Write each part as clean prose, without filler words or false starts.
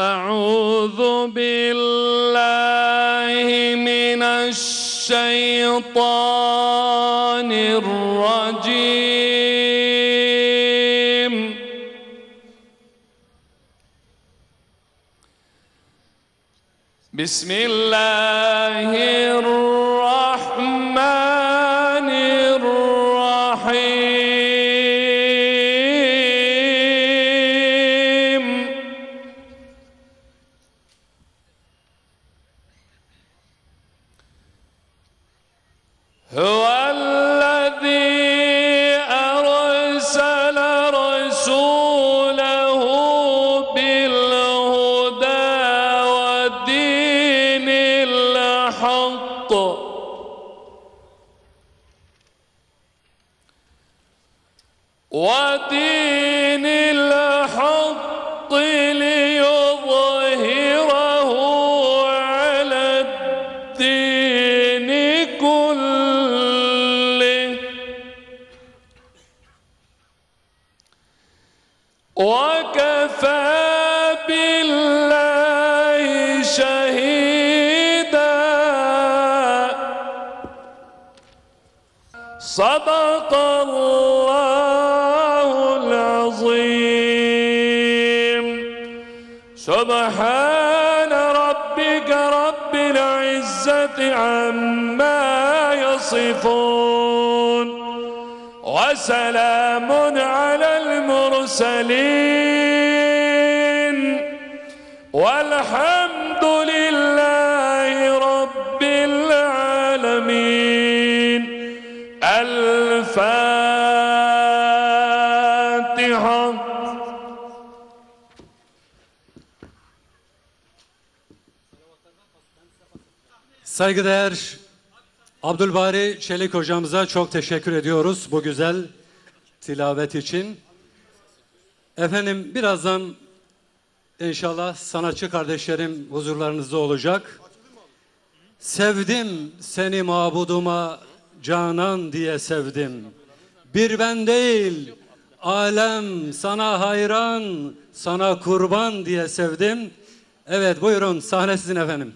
أعوذ بالله من الشيطان الرجيم. بسم الله الرحمن الرحيم. هو الذي أرسل رسوله بالهدى ودين الحق ليظهره على الدين كله وكفى بالله شهيدا. صدق الله العظيم. سبحان ربك رب العزة عما يصفون وسلام على المرسلين والحمد لله رب العالمين. الفاتحة. Saygıdeğer Abdülbari Çelik hocamıza çok teşekkür ediyoruz bu güzel tilavet için. Efendim birazdan inşallah sanatçı kardeşlerim huzurlarınızda olacak. Sevdim seni mabuduma canan diye sevdim. Bir ben değil alem sana hayran, sana kurban diye sevdim. Evet buyurun, sahne sizin efendim.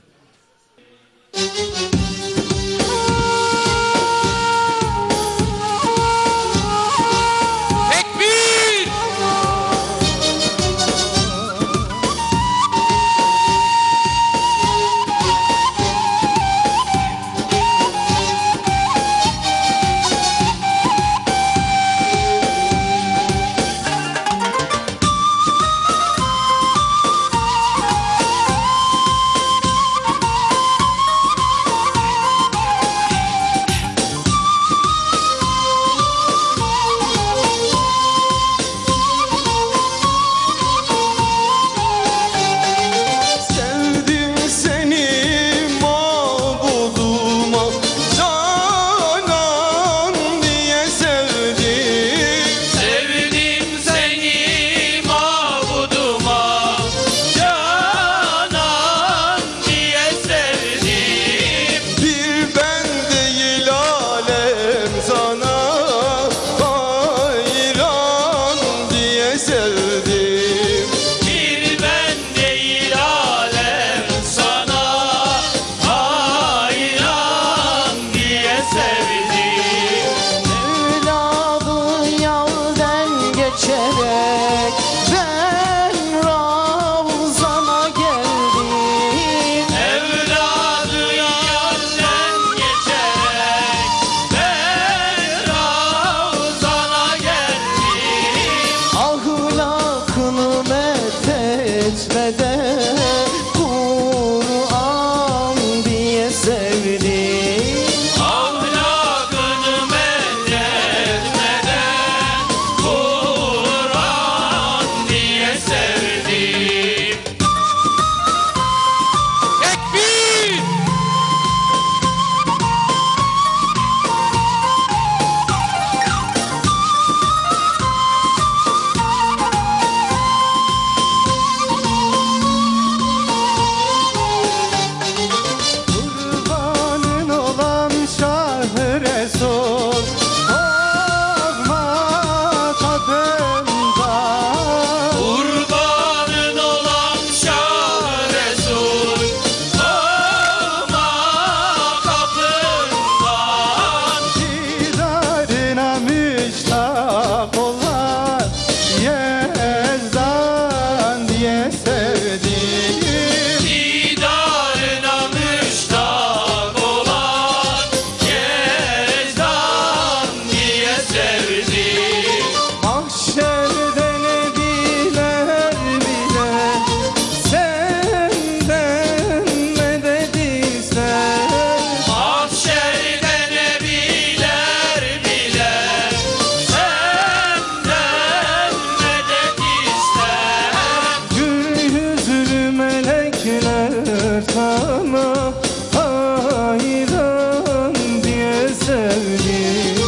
melekler sana hayran diye sevdim.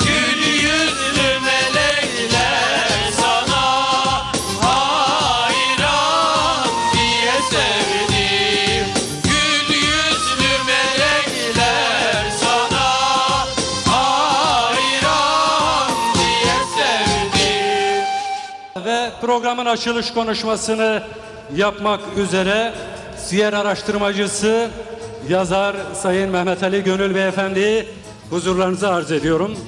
Gül yüzlü melekler sana hayran diye sevdim. Gül yüzlü melekler sana hayran diye sevdim. Ve programın açılış konuşmasını yapmak üzere siyer araştırmacısı, yazar Sayın Mehmet Ali Gönül Beyefendi'yi huzurlarınıza arz ediyorum.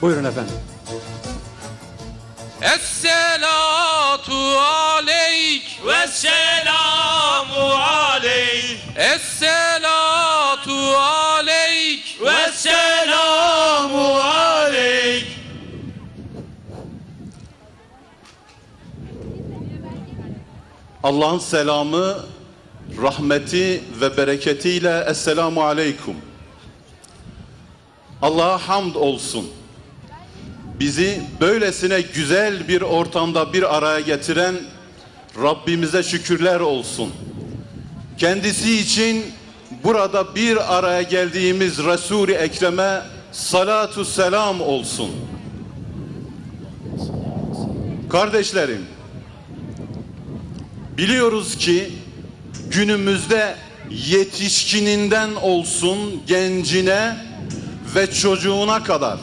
Buyurun efendim. Esselatu aleyk ve selamu aleyk. Esselatu aleyk ve selamu aleyk. Allah'ın selamı, rahmeti ve bereketiyle Esselamu Aleyküm. Allah'a hamd olsun. Bizi böylesine güzel bir ortamda bir araya getiren Rabbimize şükürler olsun. Kendisi için burada bir araya geldiğimiz Resul-i Ekrem'e salatu selam olsun. Kardeşlerim, biliyoruz ki günümüzde yetişkininden olsun gencine ve çocuğuna kadar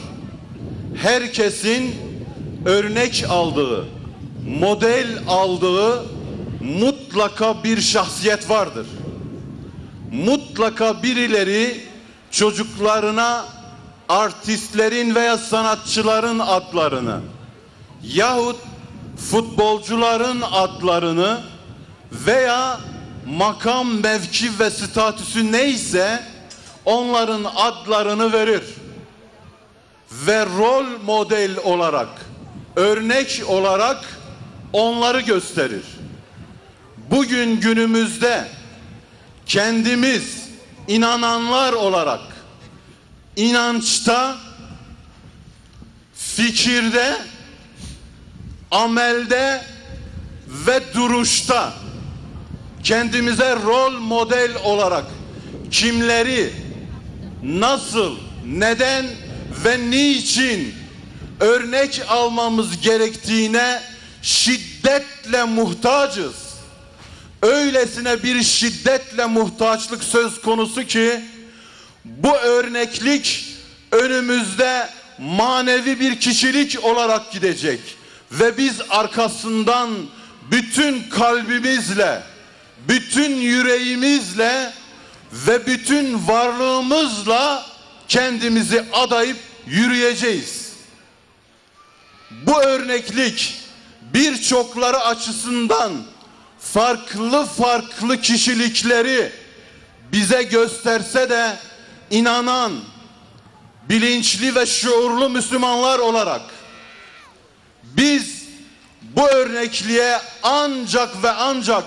herkesin örnek aldığı, model aldığı mutlaka bir şahsiyet vardır. Mutlaka birileri çocuklarına artistlerin veya sanatçıların adlarını yahut futbolcuların adlarını veya makam, mevki ve statüsü neyse onların adlarını verir ve rol model olarak, örnek olarak onları gösterir. Bugün günümüzde kendimiz inananlar olarak inançta, fikirde, amelde ve duruşta kendimize rol model olarak kimleri, nasıl, neden ve niçin örnek almamız gerektiğine şiddetle muhtacız. Öylesine bir şiddetle muhtaçlık söz konusu ki bu örneklik önümüzde manevi bir kişilik olarak gidecek ve biz arkasından bütün kalbimizle, bütün yüreğimizle ve bütün varlığımızla kendimizi adayıp yürüyeceğiz. Bu örneklik birçokları açısından farklı farklı kişilikleri bize gösterse de inanan, bilinçli ve şuurlu Müslümanlar olarak biz bu örnekliğe ancak ve ancak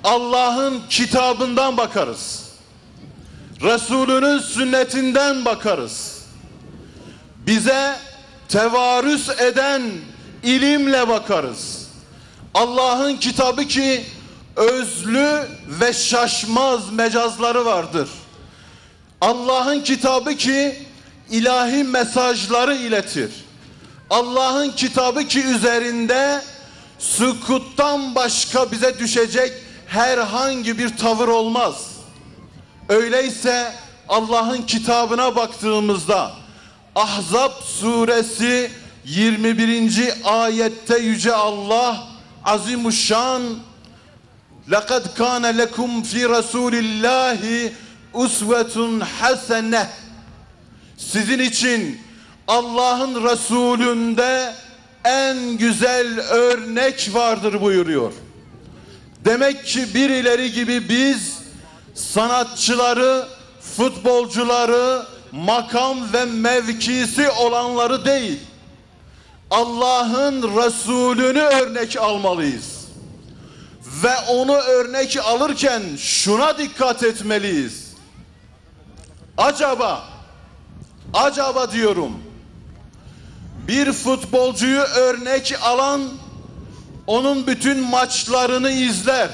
Allah'ın kitabından bakarız. Resulünün sünnetinden bakarız. Bize tevarüs eden ilimle bakarız. Allah'ın kitabı ki özlü ve şaşmaz mecazları vardır. Allah'ın kitabı ki ilahi mesajları iletir. Allah'ın kitabı ki üzerinde sükuttan başka bize düşecek herhangi bir tavır olmaz. Öyleyse Allah'ın kitabına baktığımızda Ahzab suresi 21. ayette Yüce Allah Azimuşşan لَقَدْ كَانَ لَكُمْ فِي رَسُولِ اللّٰهِ اُسْوَةٌ حَسَنَةٌ Sizin için Allah'ın Resulü'nde en güzel örnek vardır buyuruyor. Demek ki birileri gibi biz sanatçıları, futbolcuları, makam ve mevkisi olanları değil, Allah'ın Resulünü örnek almalıyız. Ve onu örnek alırken şuna dikkat etmeliyiz. Acaba diyorum, bir futbolcuyu örnek alan onun bütün maçlarını izler.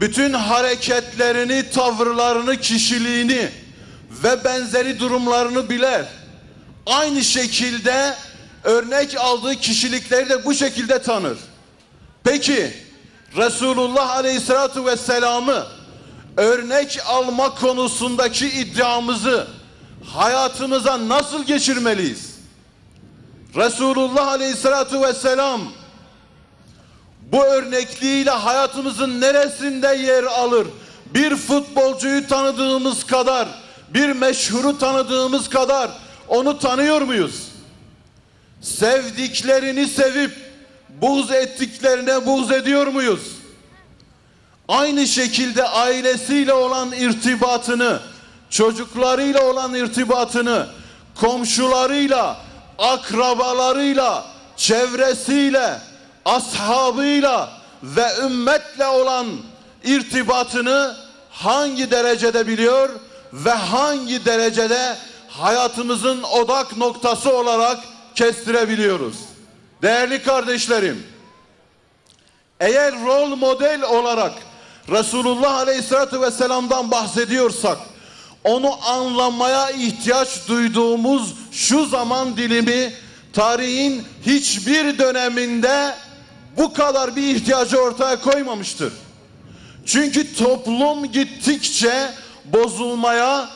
bütün hareketlerini, tavırlarını, kişiliğini ve benzeri durumlarını biler. Aynı şekilde örnek aldığı kişilikleri de bu şekilde tanır. Peki Resulullah Aleyhisselatü Vesselam'ı örnek alma konusundaki iddiamızı hayatımıza nasıl geçirmeliyiz? Resulullah Aleyhisselatü Vesselam bu örnekliğiyle hayatımızın neresinde yer alır? Bir futbolcuyu tanıdığımız kadar, bir meşhuru tanıdığımız kadar onu tanıyor muyuz? Sevdiklerini sevip buğz ettiklerine buğz ediyor muyuz? Aynı şekilde ailesiyle olan irtibatını, çocuklarıyla olan irtibatını, komşularıyla, akrabalarıyla, çevresiyle, ashabıyla ve ümmetle olan irtibatını hangi derecede biliyor ve hangi derecede hayatımızın odak noktası olarak kestirebiliyoruz? Değerli kardeşlerim, eğer rol model olarak Resulullah Aleyhisselatü Vesselam'dan bahsediyorsak, onu anlamaya ihtiyaç duyduğumuz şu zaman dilimi tarihin hiçbir döneminde bu kadar bir ihtiyacı ortaya koymamıştır. Çünkü toplum gittikçe bozulmaya,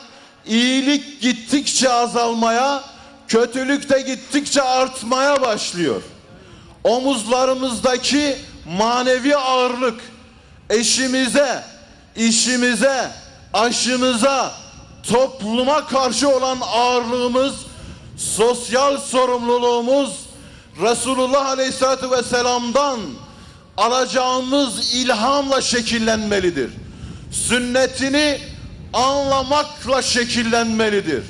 iyilik gittikçe azalmaya, kötülük de gittikçe artmaya başlıyor. Omuzlarımızdaki manevi ağırlık, eşimize, işimize, aşımıza, topluma karşı olan ağırlığımız, sosyal sorumluluğumuz Resulullah Aleyhisselatü Vesselam'dan alacağımız ilhamla şekillenmelidir. Sünnetini anlamakla şekillenmelidir.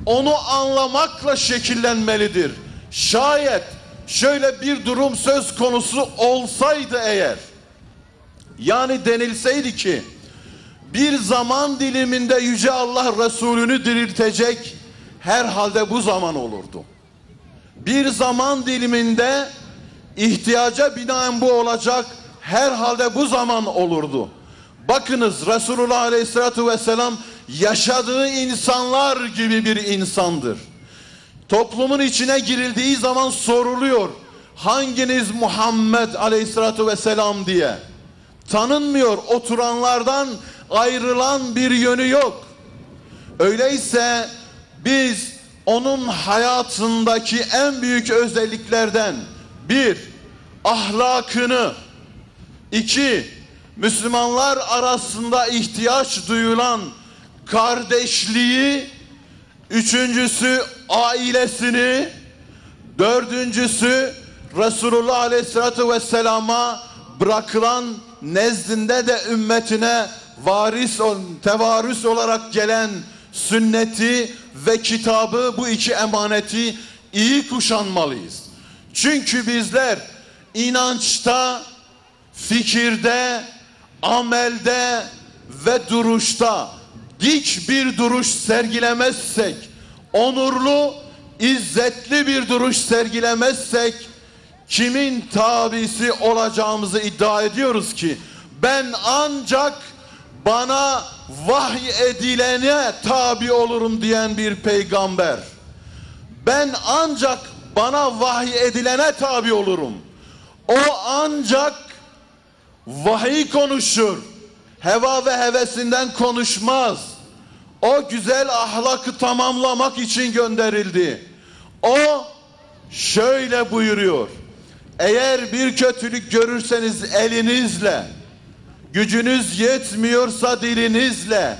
Onu anlamakla şekillenmelidir. Şayet şöyle bir durum söz konusu olsaydı eğer, yani denilseydi ki bir zaman diliminde Yüce Allah Resulü'nü diriltecek, herhalde bu zaman olurdu. Bir zaman diliminde ihtiyaca binaen bu olacak, herhalde bu zaman olurdu. Bakınız, Resulullah Aleyhisselatü Vesselam yaşadığı insanlar gibi bir insandır. Toplumun içine girildiği zaman soruluyor, hanginiz Muhammed Aleyhisselatü Vesselam diye. Tanınmıyor, oturanlardan ayrılan bir yönü yok. Öyleyse biz onun hayatındaki en büyük özelliklerden bir, ahlakını, iki, Müslümanlar arasında ihtiyaç duyulan kardeşliği, üçüncüsü ailesini, dördüncüsü Resulullah Aleyhisselatü Vesselam'a bırakılan, nezdinde de ümmetine tevarüs olarak gelen sünneti ve kitabı, bu iki emaneti iyi kuşanmalıyız. Çünkü bizler inançta, fikirde, amelde ve duruşta dik bir duruş sergilemezsek, onurlu, izzetli bir duruş sergilemezsek, kimin tabisi olacağımızı iddia ediyoruz ki, ben ancak bana vahiy edilene tabi olurum diyen bir peygamber, ben ancak bana vahiy edilene tabi olurum, o ancak vahiy konuşur, heva ve hevesinden konuşmaz, o güzel ahlakı tamamlamak için gönderildi. O şöyle buyuruyor: eğer bir kötülük görürseniz elinizle, gücünüz yetmiyorsa dilinizle,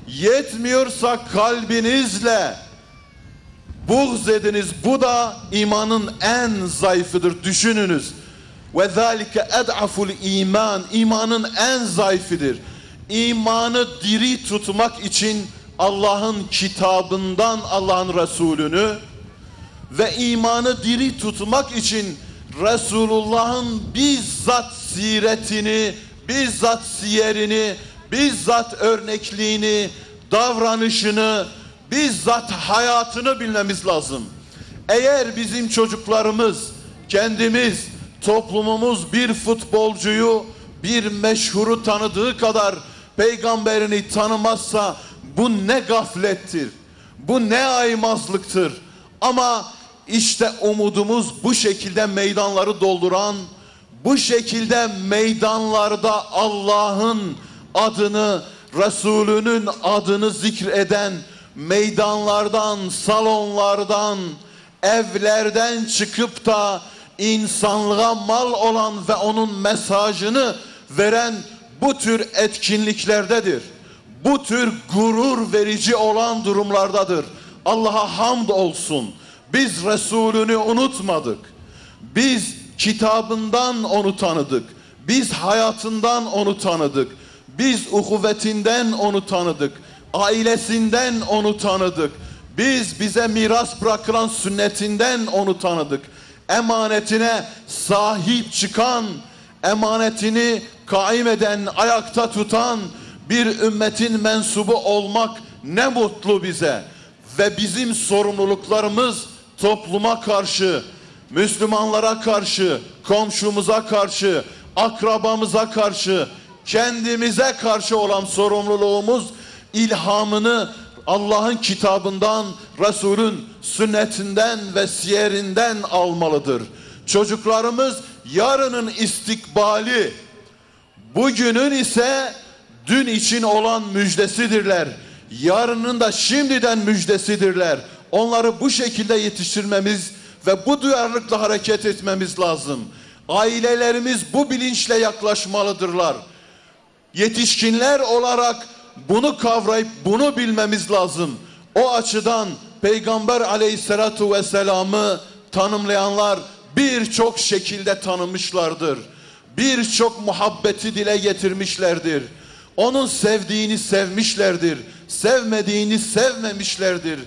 yetmiyorsa kalbinizle buğz ediniz. Bu da imanın en zayıfıdır. Düşününüz. وَذَٰلِكَ اَدْعَفُ الْا۪يمَانِ İmanın en zayıfıdır. İmanı diri tutmak için Allah'ın kitabından Allah'ın Resulünü ve imanı diri tutmak için Resulullah'ın bizzat siretini, bizzat siyerini, bizzat örnekliğini, davranışını, bizzat hayatını bilmemiz lazım. Eğer bizim çocuklarımız, kendimiz, toplumumuz bir futbolcuyu, bir meşhuru tanıdığı kadar peygamberini tanımazsa bu ne gaflettir, bu ne aymazlıktır. Ama işte umudumuz bu şekilde meydanları dolduran, bu şekilde meydanlarda Allah'ın adını, Resulünün adını zikreden, meydanlardan, salonlardan, evlerden çıkıp da insanlığa mal olan ve onun mesajını veren bu tür etkinliklerdedir. Bu tür gurur verici olan durumlardadır. Allah'a hamd olsun. Biz Resulünü unutmadık. Biz kitabından onu tanıdık. Biz hayatından onu tanıdık. Biz uhuvvetinden onu tanıdık. Ailesinden onu tanıdık. Biz bize miras bırakılan sünnetinden onu tanıdık. Emanetine sahip çıkan, emanetini kaim eden, ayakta tutan bir ümmetin mensubu olmak ne mutlu bize. Ve bizim sorumluluklarımız topluma karşı, Müslümanlara karşı, komşumuza karşı, akrabamıza karşı, kendimize karşı olan sorumluluğumuz ilhamını Allah'ın kitabından, Resul'ün sünnetinden ve siyerinden almalıdır. Çocuklarımız yarının istikbali, bugünün ise dün için olan müjdesidirler. Yarının da şimdiden müjdesidirler. Onları bu şekilde yetiştirmemiz ve bu duyarlılıkla hareket etmemiz lazım. Ailelerimiz bu bilinçle yaklaşmalıdırlar. Yetişkinler olarak bunu kavrayıp bunu bilmemiz lazım. O açıdan Peygamber aleyhissalatu vesselam'ı tanımlayanlar birçok şekilde tanımışlardır. Birçok muhabbeti dile getirmişlerdir. Onun sevdiğini sevmişlerdir. Sevmediğini sevmemişlerdir.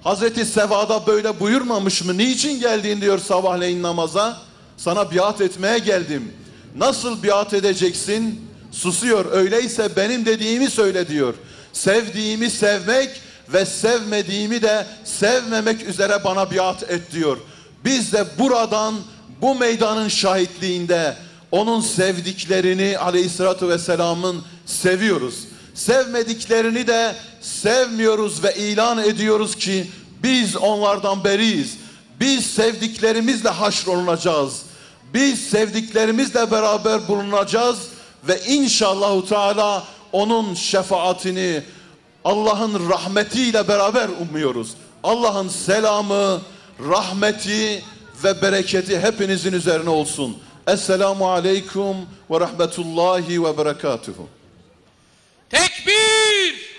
Hazreti Seva'da böyle buyurmamış mı? Niçin geldin diyor sabahleyin namaza? Sana biat etmeye geldim. Nasıl biat edeceksin? Susuyor. Öyleyse benim dediğimi söyle diyor. Sevdiğimi sevmek ve sevmediğimi de sevmemek üzere bana biat et diyor. Biz de buradan bu meydanın şahitliğinde onun sevdiklerini aleyhissalatü vesselamın seviyoruz. Sevmediklerini de sevmiyoruz ve ilan ediyoruz ki biz onlardan beriyiz. Biz sevdiklerimizle haşrolunacağız. Biz sevdiklerimizle beraber bulunacağız ve inşallahu teala onun şefaatini Allah'ın rahmetiyle beraber umuyoruz. Allah'ın selamı, rahmeti ve bereketi hepinizin üzerine olsun. Esselamu aleyküm ve rahmetullahi ve berekatuhu. Tekbir!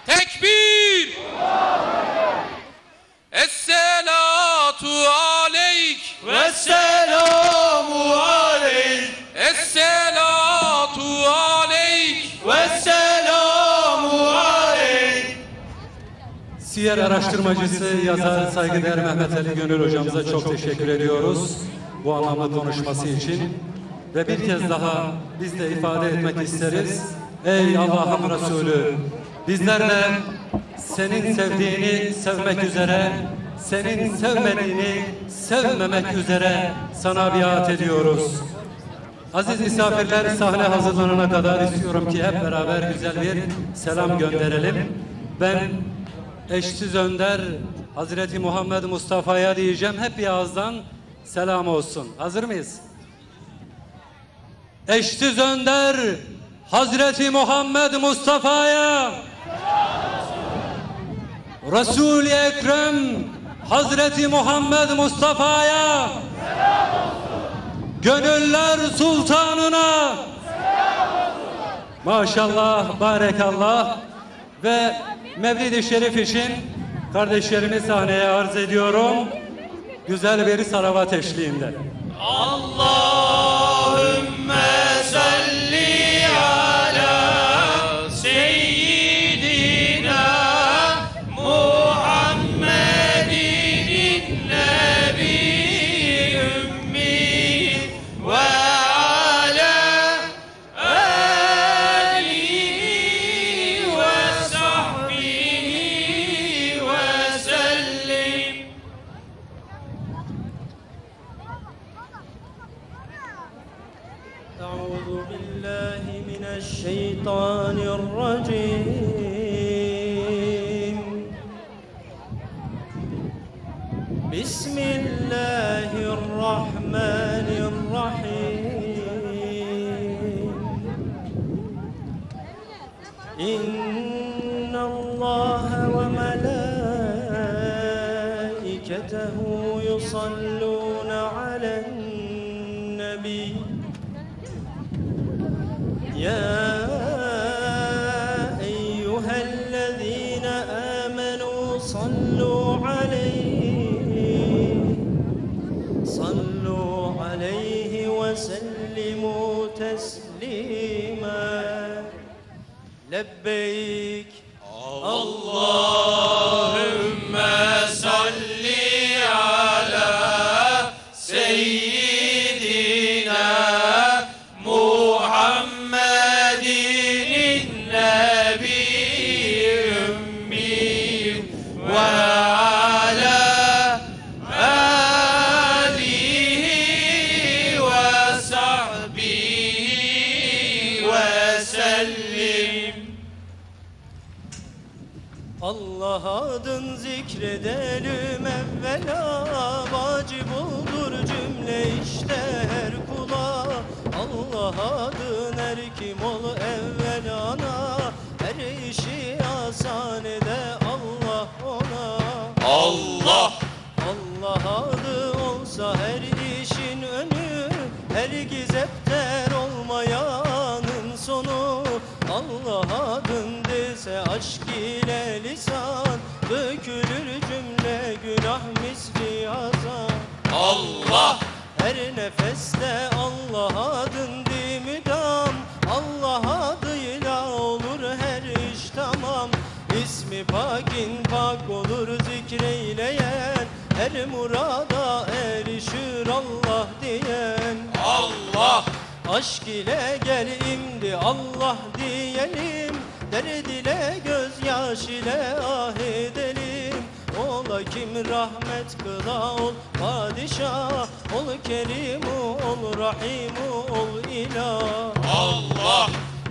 Tekbir! Esselatu aleyk Vesselamu aleyk Esselatu aleyk Vesselamu aleyk. Siyer araştırmacısı, yazar, saygıdeğer Mehmet Ali Gönül hocamıza çok teşekkür ediyoruz bu anlamlı konuşması için. Ve bir kez daha biz de ifade etmek isteriz. Ey Allah'ın Resulü, bizlerle senin sevdiğini sevmek üzere, senin sevmediğini sevmemek üzere sana biat ediyoruz. Aziz misafirler, sahne hazırlanana kadar istiyorum ki hep beraber güzel bir selam gönderelim. Ben eşsiz önder Hazreti Muhammed Mustafa'ya diyeceğim. Hep bir ağızdan selam olsun. Hazır mıyız? Eşsiz önder Hazreti Muhammed Mustafa'ya, Resul-i Ekrem Hazreti Muhammed Mustafa'ya, gönüller sultanına, maşallah, barekallah. Ve Mevlid-i Şerif için kardeşlerimi sahneye arz ediyorum. Güzel bir salavat eşliğinde. Allahümme salli ala seyyidina Muhammedin nebi ümmi ve ala alihi ve sahbihi ve sellim. الشيطان الرجيم بسم الله الرحمن الرحيم إن الله وملائكته يصلون على النبي يا أيها الذين آمنوا صلوا عليه وسلموا تسليما لبيك اللهم صل على سيدنا محمد النبي الأمي وعلى آله وصحبه وسلم. Allah adın zikredelim evvela, vacip olur cümle işte her kula. Allah adın her kim ol evvel ana, her işi asan ede Allah ona. Allah Allah adı olsa her işin önü, her gizepten olmayanın sonu. Allah adın dese aşk ile lisan, dökülür cümle günah misli hazan. Allah Her nefeste Allah adın di müdam, Allah adıyla olur her iş tamam. İsmi pakin pak olur zikreyleyen, her murada erişir Allah diyen. Allah Aşk ile gel imdi Allah diyelim, derd ile gözyaş ile ah edelim. Ola kim rahmet kıla ol padişah, ol kerimu ol rahimu ol ilah. Allah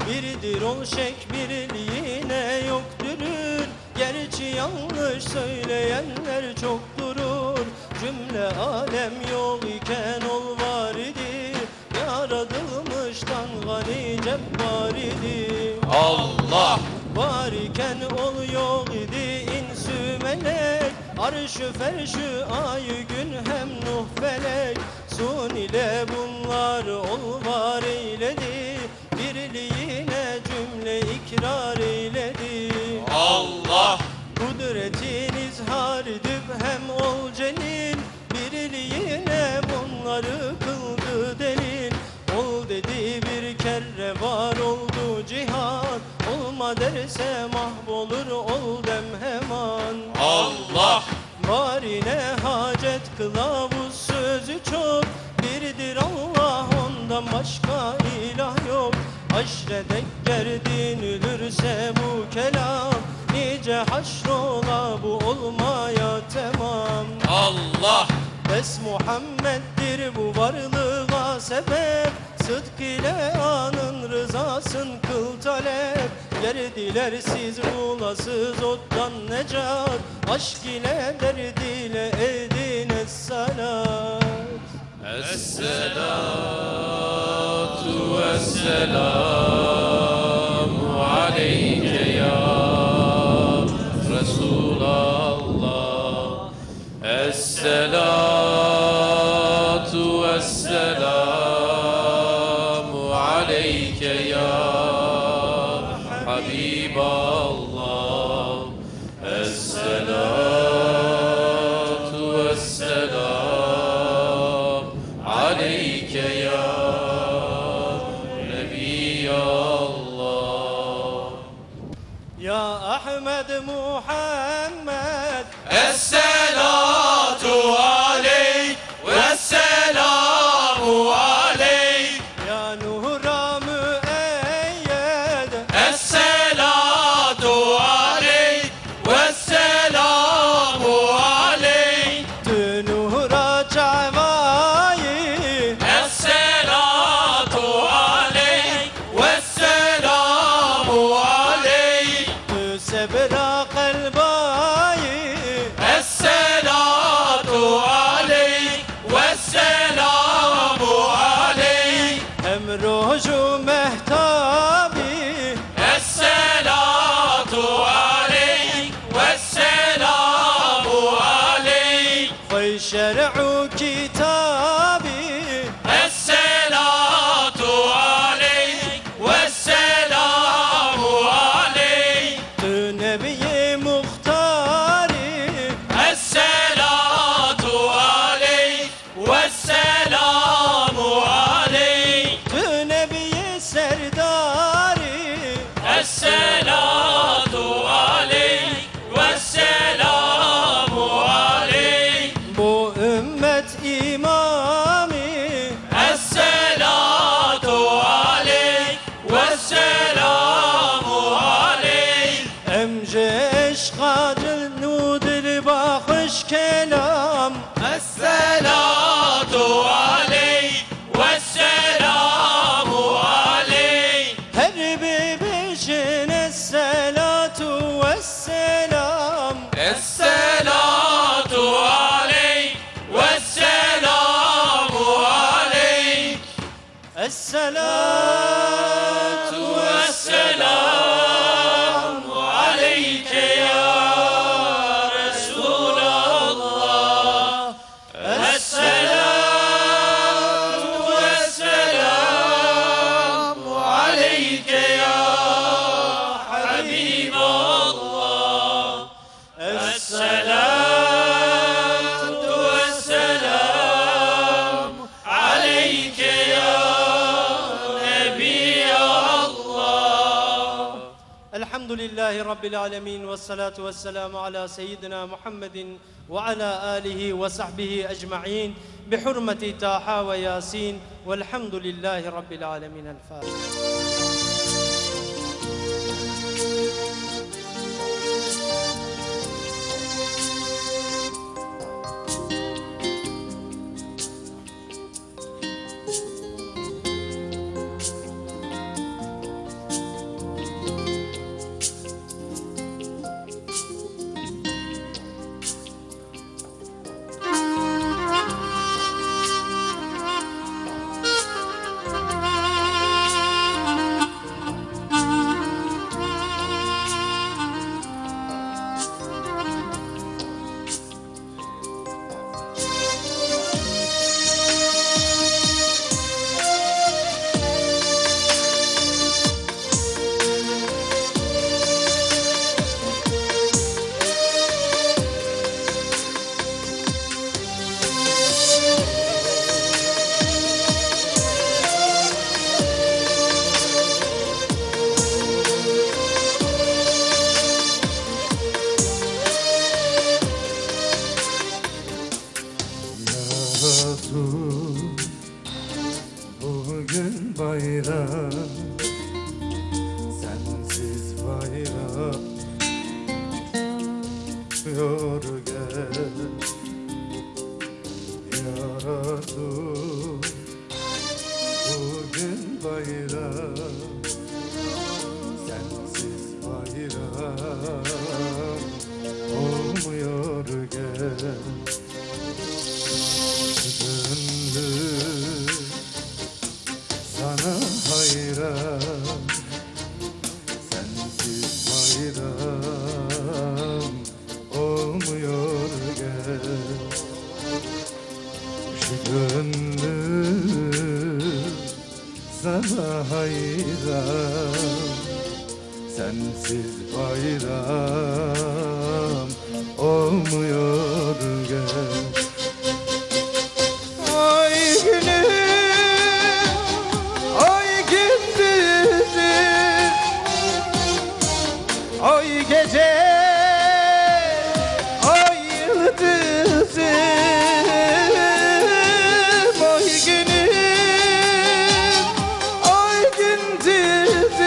Birdir ol şek birliğine yok dürür, gerçi yanlış söyleyenler çok durur. Cümle alem yok iken ol var idi, yaratılmıştan gani cebbar idi. Allah Var iken ol yok idi insü melek, arş-ı ferş-ü ay-ı gün hem nuh felek. Sun ile bunlar ol var eyledi, birliğine cümle ikrar eyledi. Allah Kudretin izhar edip hem ol celil, birliğine bunları kıldı delil. Ol dedi bir kere var oldu cihan, olma derse mahvolur ol dem hemen. Allah Varine hacet kılavuz sözü çok, birdir Allah ondan başka ilah yok. Haşredek gerdin ölürse bu kelam, nice haşrola bu olmaya tamam. Allah Bes Muhammed'dir bu varlığa sebep, sıdk ile anın rızasın kıl talep. Gerdilersiz rulasız ottan necat, aşk ile derdiyle edin es-salat. Es-selatu vesselamu aleyke ya Resulallah. Es-selatu vesselamu aleyke ya Habiballah. Es-selatu vesselam aleyke ya Nebiyallah. Ya Ahmed Muhammed, Es-selatu aleyk vesselamu aleyk. ya Nuhra müeyyed, Es-selatu aleyk vesselamu aleyk. Nuhra çavayi, Es-selatu aleyk vesselamu Habibi peşin esselatu vesselam. Esselatu aleyk vesselamu aleyk. Esselatu Vesselamu aleyke ya Resulallah. Esselatu vesselamu aleyke ya Habiballah. Esselatu vesselamu aleyke ya Nebiyallah. Elhamdülillahi Rabbil alemin ve salatu ve selamu ala seyyidina Muhammedin ve ala alihi ve sahbihi ecma'in bi hurmeti Taha ve Yasin velhamdülillahi Rabbil alemin. El Fatiha. Bugün bayram, sensiz bayram yor gel. Ya Resul, bugün bayram, sensiz bayram olmuyor gel. Gönlüm sana hayran, sensiz bayram olmuyor gel. Şu gönlüm sana hayran, sensiz bayram olmuyor gel. Ay günüm, ay gündüzüm, ay gece, ay yıldızım. Ay günüm, ay gündüzüm,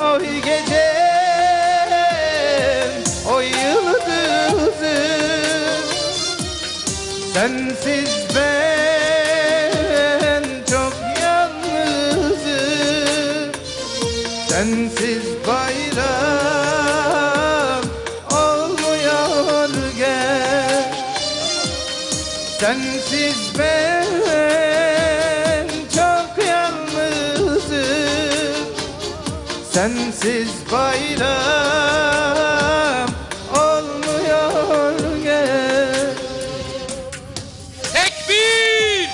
ay gece, ay yıldızım. Sensiz ben çok yalnızım. Sensiz bayram olmuyor gel. Sensiz ben çok yalnızım. Sensiz bayram olmuyor gel. Tekbir!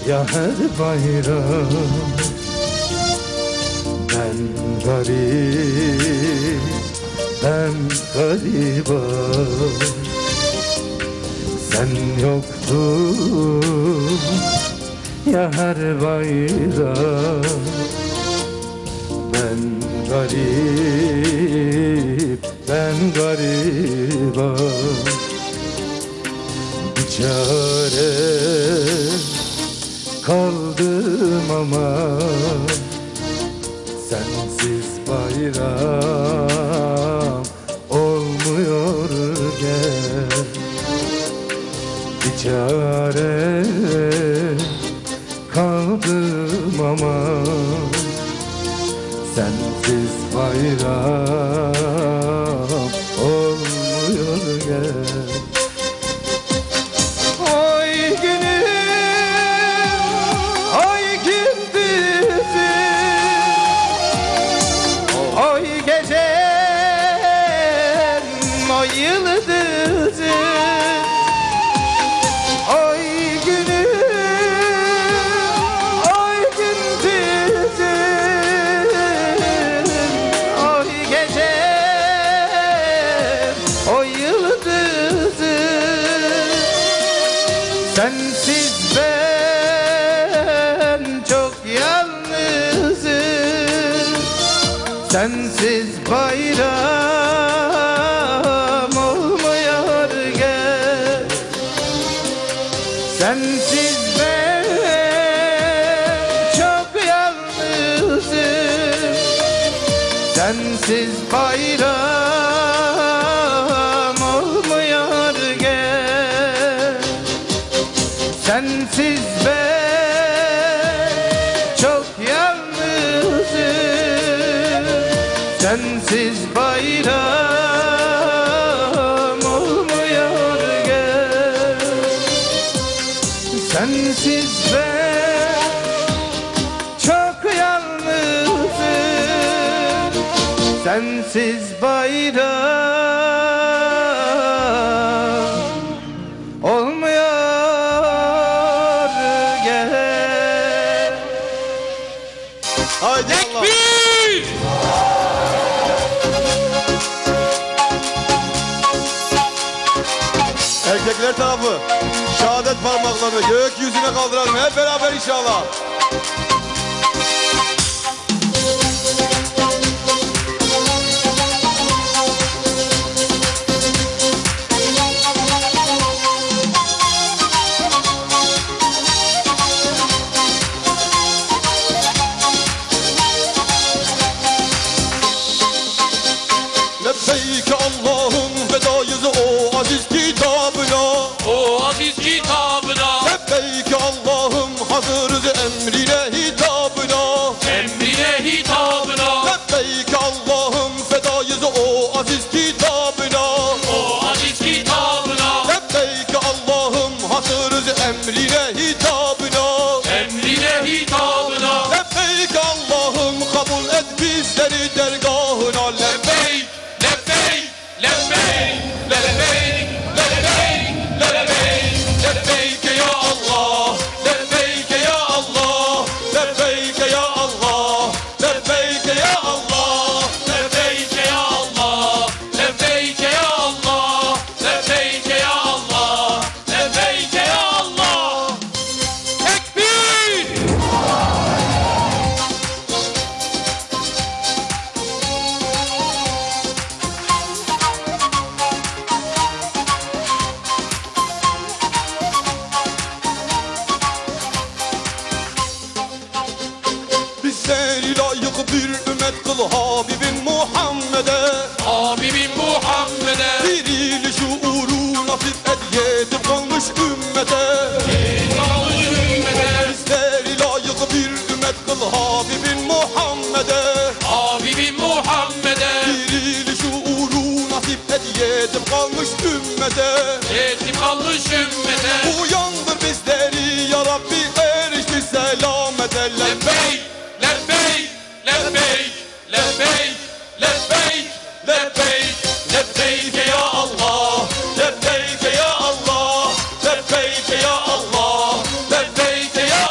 ya her bayram. Ben garip, ben gariban. Sen yoktun ya her bayram. Ben garip, ben gariban. Bir çare kaldım ama sensiz bayram olmuyor gel. Bir çare kaldım ama sensiz bayram olmuyor gel. Oy günüm, oy gündüzüm, oy gecem, oy yıldızım. Oy günüm, oy gündüzüm, oy gecem, oy yıldızım. Sensiz ben çok yalnızım. Sensiz bayram olmuyor gel. Sensiz ben çok yalnızım. Sensiz bayram olmuyor gel. Sensiz ben çok yalnızım. Sensiz bayram olmuyor gel. Sensiz ben çok yalnızım. Sensiz bayram olmuyor gel. Haydi Allah. Bir! Erkekler tarafı şehadet parmaklarını gökyüzüne kaldıralım hep beraber inşallah. Lebbeyk Allah'ım fedayız o aziz kitabına. O aziz kitabına, Lebbeyk Allah'ım hazırız emrine hitabına. emrine hitabına, Lebbeyk Allah'ım fedayız o aziz kitabına. o aziz kitabına, Lebbeyk Allah'ım hazırız emrine hitabına. emrine hitabına. Lebbeyk Allah'ım kabul et bizleri dergahına. Lebbeyk, Lebbeyk, lebbeyk, lebbeyk, lebbeyk, lebbeyk, lebbeyk ya Allah, lebbeyk ya Allah, lebbeyk ya Allah, lebbeyk ya Allah. lebbeyk ya Allah, lebbeyk ya Allah, lebbeyk ya Allah, lebbeyk ya Allah. Tekbir! Bizleri layık bir ümmet kıl Habibim Muhammed'e. Habibim Muhammed'e, Dirilişi uğru nasip hediyeti kalmış ümmete. kalmış ümmete. Bizleri layık bir ümmet kıl Habibim Muhammed'e. Habibim Muhammed'e, Dirilişi uğru nasip hediyeti kalmış ümmete. yetim kalmış ümmete. Uyandır bizleri ya Rabbi eriştir selamete. Lebbeyk, lebbeyk, lebbeyk, lebbeyk, lebbeyk, lebbeyk, Lebbeyk ya Allah, lebbeyk ya Allah, lebbeyk ya Allah, lebbeyk ya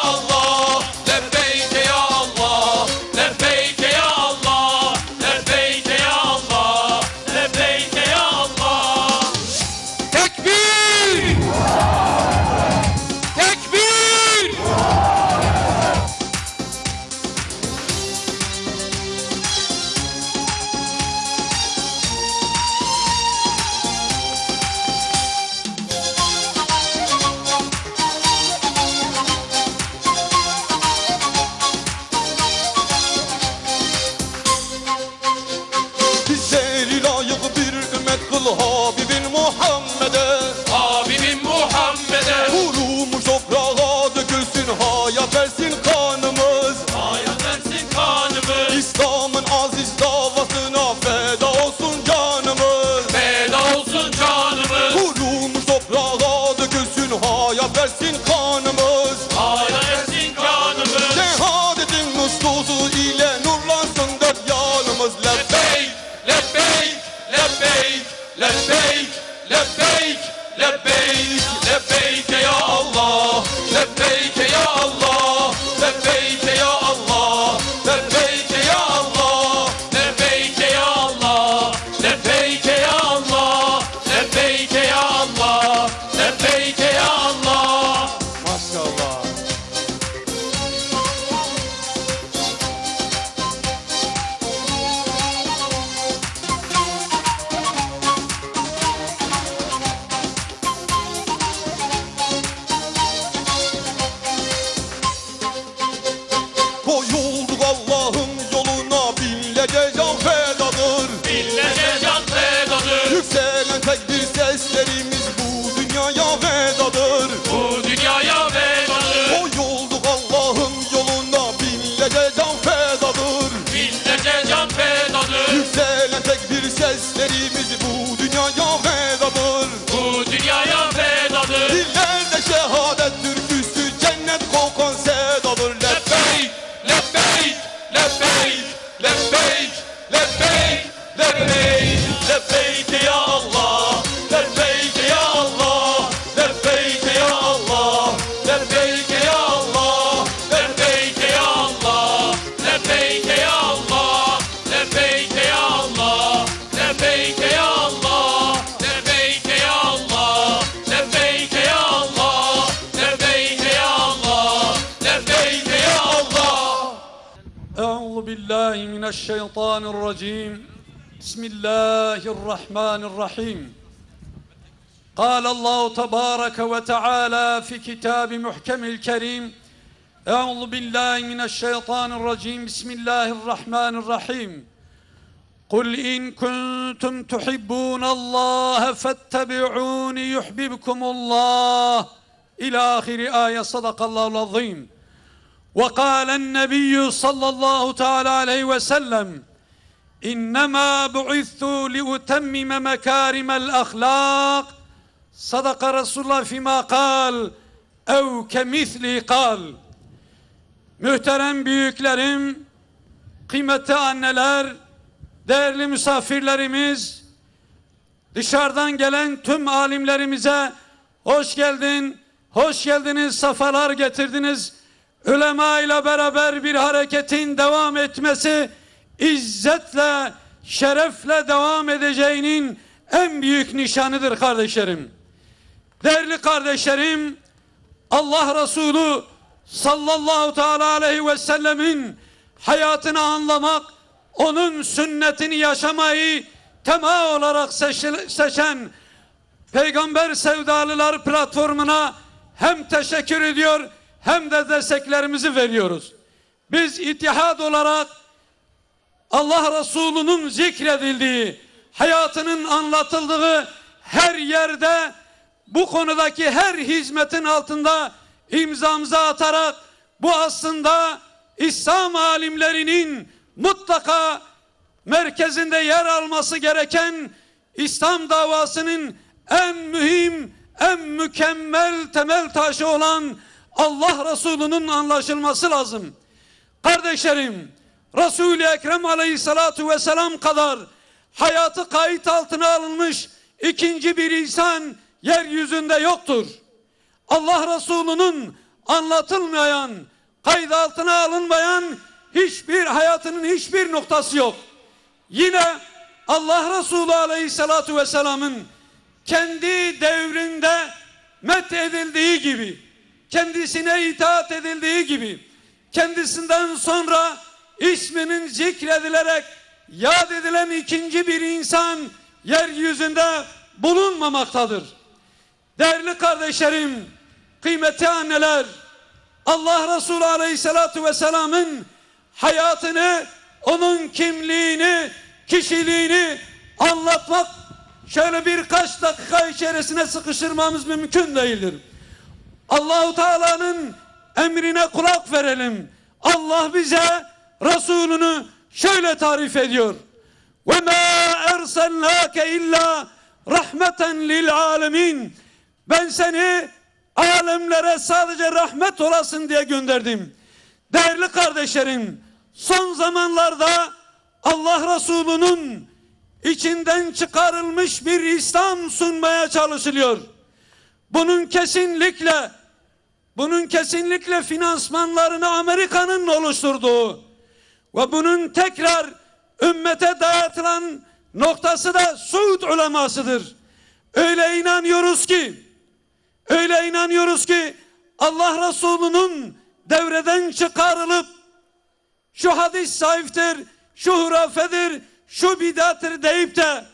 Koyulduk Allah'ın yoluna binlerce can fedadır. Binlerce can fedadır. Yükselen tekbir seslerimiz bu dünyaya vedadır. Bu dünyaya vedadır. Koyulduk Allah'ın yoluna binlerce can fedadır. Binlerce can fedadır. Yükselen tekbir seslerimiz bu dünyaya vedadır. Bu dünyaya vedadır. Dillerde şehadet türküsü cennet kokan sedadır. Lebbeyk, lebbeyk, lebbeyk, lebbeyk, lebbeyk, lebbeyk, lebbeyk ya Allah, lebbeyk ya Allah, lebbeyk ya Allah, lebbeyk ya Allah, lebbeyk ya Allah, lebbeyk ya Allah, lebbeyk ya Allah, lebbeyk ya Allah, lebbeyk ya Allah, lebbeyk ya Allah, lebbeyk ya Allah, lebbeyk ya Allah. أعوذ بالله من الشيطان الرجيم بسم الله الرحمن الرحيم قال الله تبارك وتعالى في كتاب محكم الكريم أعوذ بالله من الشيطان الرجيم بسم الله الرحمن الرحيم قل إن كنتم تحبون الله فاتبعوني يحببكم الله إلى آخر آية صدق الله العظيم وقال النبي صلى الله تعالى عليه وسلم إنما بعثت لأتمم مكارم الأخلاق صدق رسول الله فيما قال أو كمثل قال. Muhterem büyüklerim, kıymetli anneler, değerli misafirlerimiz, dışarıdan gelen tüm alimlerimize hoş geldin, hoş geldiniz, sefalar getirdiniz. Ulema ile beraber bir hareketin devam etmesi, izzetle, şerefle devam edeceğinin en büyük nişanıdır kardeşlerim. Değerli kardeşlerim, Allah Resulü sallallahu teala aleyhi ve sellemin hayatını anlamak, onun sünnetini yaşamayı tema olarak seçen Peygamber Sevdalılar platformuna hem teşekkür ediyor hem de desteklerimizi veriyoruz. Biz İttihad olarak Allah Resulü'nün zikredildiği, hayatının anlatıldığı her yerde bu konudaki her hizmetin altında imzamızı atarak bu aslında İslam alimlerinin mutlaka merkezinde yer alması gereken İslam davasının en mühim, en mükemmel temel taşı olan Allah Resulü'nün anlaşılması lazım. Kardeşlerim, Resul-i Ekrem aleyhissalatu vesselam kadar hayatı kayıt altına alınmış ikinci bir insan yeryüzünde yoktur. Allah Resulü'nün anlatılmayan, kayıt altına alınmayan hayatının hiçbir noktası yok. Yine Allah Resulü aleyhissalatu vesselamın kendi devrinde met edildiği gibi, kendisine itaat edildiği gibi, kendisinden sonra isminin zikredilerek yad edilen ikinci bir insan yeryüzünde bulunmamaktadır. Değerli kardeşlerim, kıymetli anneler, Allah Resulü Aleyhisselatü Vesselam'ın hayatını, onun kimliğini, kişiliğini anlatmak şöyle birkaç dakika içerisine sıkıştırmamız mümkün değildir. Allah-u Teala'nın emrine kulak verelim. Allah bize Resulünü şöyle tarif ediyor. وَمَا اَرْسَلْنَاكَ اِلَّا رَحْمَةً لِلْعَالَمِينَ. Ben seni alemlere sadece rahmet olasın diye gönderdim. Değerli kardeşlerim, son zamanlarda Allah Resulü'nün içinden çıkarılmış bir İslam sunmaya çalışılıyor. Bunun kesinlikle finansmanlarını Amerika'nın oluşturduğu ve bunun tekrar ümmete dayatılan noktası da Suud ulemasıdır. Öyle inanıyoruz ki Allah Resulü'nün devreden çıkarılıp şu hadis sahiptir, şu hurafedir, şu bidattir deyip de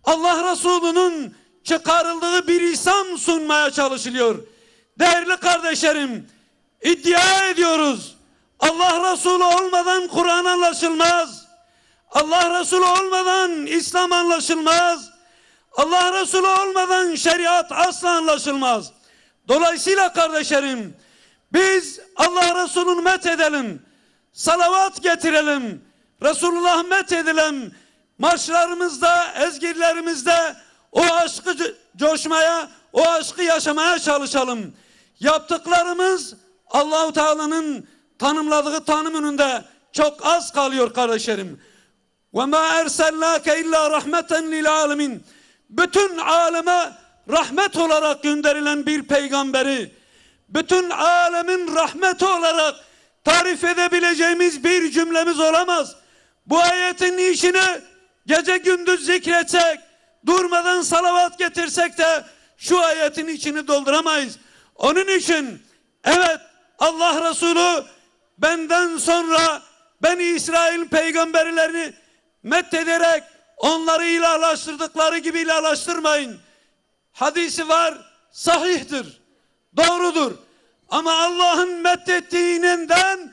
Allah Resulü'nün çıkarıldığı bir İslam sunmaya çalışılıyor. Değerli kardeşlerim, iddia ediyoruz. Allah Resulü olmadan Kur'an anlaşılmaz. Allah Resulü olmadan İslam anlaşılmaz. Allah Resulü olmadan şeriat asla anlaşılmaz. Dolayısıyla kardeşlerim, biz Allah Resulü'nü methedelim, salavat getirelim, Resulullah methedelim, marşlarımızda, ezgilerimizde o aşkı coşmaya, o aşkı yaşamaya çalışalım. Yaptıklarımız Allah-u Teala'nın tanımladığı tanım önünde çok az kalıyor kardeşlerim. وَمَا اَرْسَلْنَاكَ اِلَّا رَحْمَةً لِلْعَالَمِينَ. Bütün aleme rahmet olarak gönderilen bir peygamberi, bütün alemin rahmeti olarak tarif edebileceğimiz bir cümlemiz olamaz. Bu ayetin işini gece gündüz zikretsek, durmadan salavat getirsek de şu ayetin içini dolduramayız. Onun için evet, Allah Resulü benden sonra Beni İsrail peygamberlerini methederek onları ilahlaştırdıkları gibi ilahlaştırmayın. Hadisi var, sahihtir, doğrudur. Ama Allah'ın methettiğinden,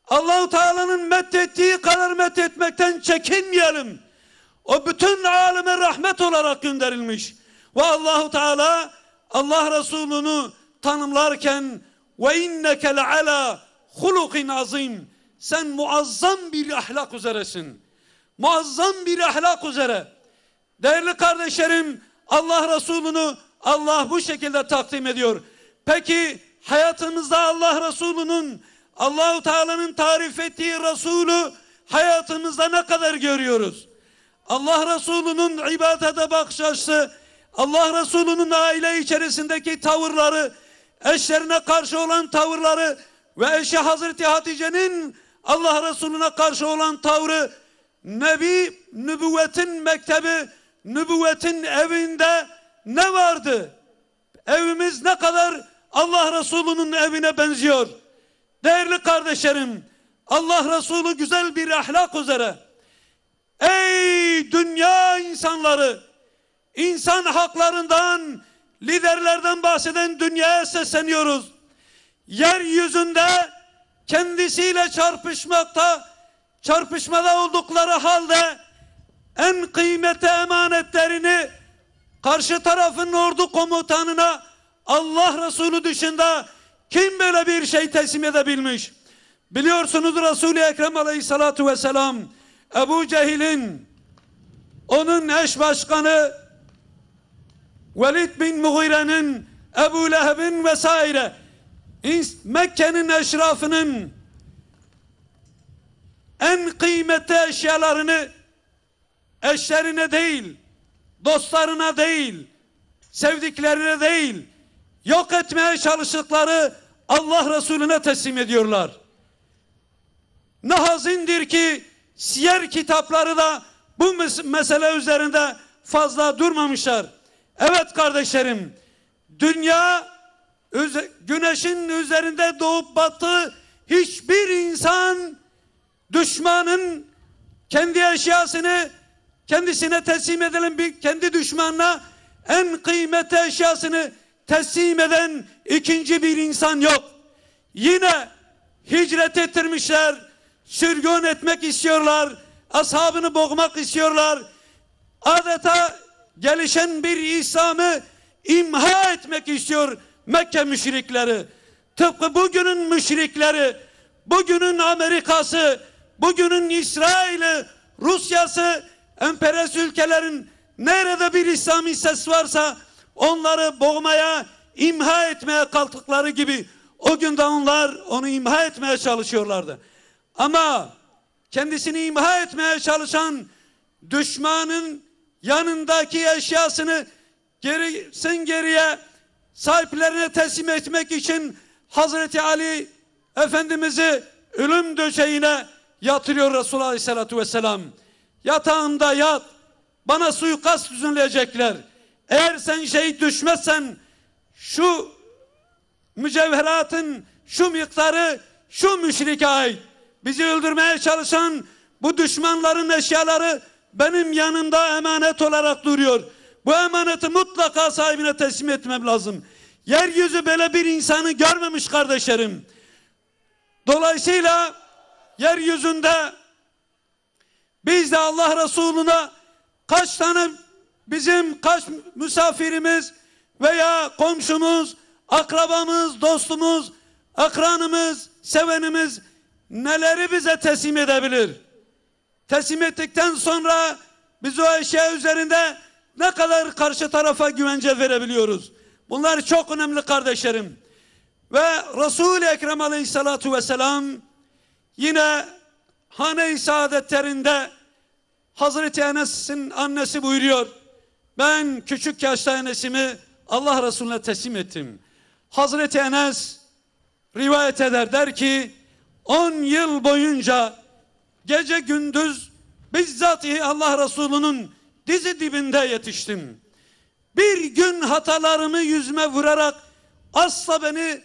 Allah-u Teala'nın methettiği kadar methetmekten çekinmeyelim. O bütün aleme rahmet olarak gönderilmiş. Ve Allah-u Teala Allah Resulü'nü tanımlarken ve inneke le'ala hulukin azim. Sen muazzam bir ahlak üzeresin. Muazzam bir ahlak üzere. Değerli kardeşlerim, Allah Resulü'nü Allah bu şekilde takdim ediyor. Peki hayatımızda Allah Resulü'nün, Allah-u Teala'nın tarif ettiği Resulü hayatımızda ne kadar görüyoruz? Allah Resulü'nün ibadete bakış açısı, Allah Resulü'nün aile içerisindeki tavırları, eşlerine karşı olan tavırları ve eşi Hazreti Hatice'nin Allah Resulü'ne karşı olan tavrı, nübüvvetin mektebi, nübüvvetin evinde ne vardı? Evimiz ne kadar Allah Resulü'nün evine benziyor. Değerli kardeşlerim, Allah Resulü güzel bir ahlak üzere. Ey dünya insanları, insan haklarından, liderlerden bahseden dünyaya sesleniyoruz. Yeryüzünde kendisiyle çarpışmada oldukları halde en kıymetli emanetlerini karşı tarafın ordu komutanına Allah Resulü dışında kim böyle bir şey teslim edebilmiş? Biliyorsunuz Resul-i Ekrem Aleyhissalatu vesselam Ebu Cehil'in, onun eş başkanı Velid bin Mughire'nin, Ebu Leheb'in vesaire Mekke'nin eşrafının en kıymetli eşyalarını eşlerine değil, dostlarına değil, sevdiklerine değil, yok etmeye çalıştıkları Allah Resulüne teslim ediyorlar. Ne hazindir ki siyer kitapları da bu mesele üzerinde fazla durmamışlar. Evet kardeşlerim, dünya güneşin üzerinde doğup battığı hiçbir insan düşmanın kendi eşyasını kendisine teslim edilen kendi düşmanına en kıymetli eşyasını teslim eden ikinci bir insan yok. Yine hicret ettirmişler, sürgün etmek istiyorlar, ashabını boğmak istiyorlar. Adeta gelişen bir İslam'ı imha etmek istiyor Mekke müşrikleri. Tıpkı bugünün müşrikleri, bugünün Amerika'sı, bugünün İsrail'i, Rusya'sı, emperyalist ülkelerin nerede bir İslami ses varsa onları boğmaya, imha etmeye kalktıkları gibi o günde onlar onu imha etmeye çalışıyorlardı. Ama kendisini imha etmeye çalışan düşmanın yanındaki eşyasını geriye sahiplerine teslim etmek için Hazreti Ali Efendimiz'i ölüm döşeğine yatırıyor Resulullah Aleyhisselatü Vesselam. Yatağımda yat, bana suikast düzenleyecekler. Eğer sen şehit düşmezsen şu mücevheratın şu miktarı şu müşrike ait. Bizi öldürmeye çalışan bu düşmanların eşyaları benim yanımda emanet olarak duruyor. Bu emaneti mutlaka sahibine teslim etmem lazım. Yeryüzü böyle bir insanı görmemiş kardeşlerim. Dolayısıyla yeryüzünde biz de Allah Resulü'ne kaç tane bizim kaç misafirimiz veya komşumuz, akrabamız, dostumuz, akranımız, sevenimiz neleri bize teslim edebilir? Teslim ettikten sonra biz o eşya üzerinde ne kadar karşı tarafa güvence verebiliyoruz? Bunlar çok önemli kardeşlerim. Ve Resul-i Ekrem Aleyhissalatu vesselam yine Hane-i Saadetlerinde Hazreti Enes'in annesi buyuruyor. Ben küçük yaşta Enes'imi Allah Resulüne teslim ettim. Hazreti Enes rivayet eder, der ki 10 yıl boyunca gece gündüz bizzat Allah Resulü'nün dizi dibinde yetiştim. Bir gün hatalarımı yüzüme vurarak asla beni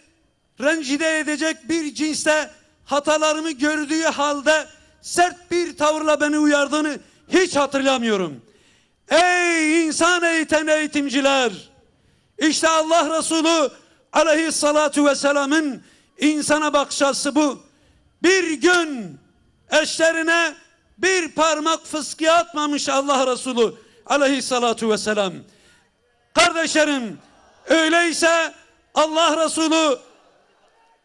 rencide edecek bir cinste hatalarımı gördüğü halde sert bir tavırla beni uyardığını hiç hatırlamıyorum. Ey insan eğiten eğitimciler! İşte Allah Resulü Aleyhissalatu vesselam'ın insana bakış açısı bu. Bir gün eşlerine bir parmak fıskiye atmamış Allah Resulü Aleyhissalatu vesselam. Kardeşlerim, öyleyse Allah Resulü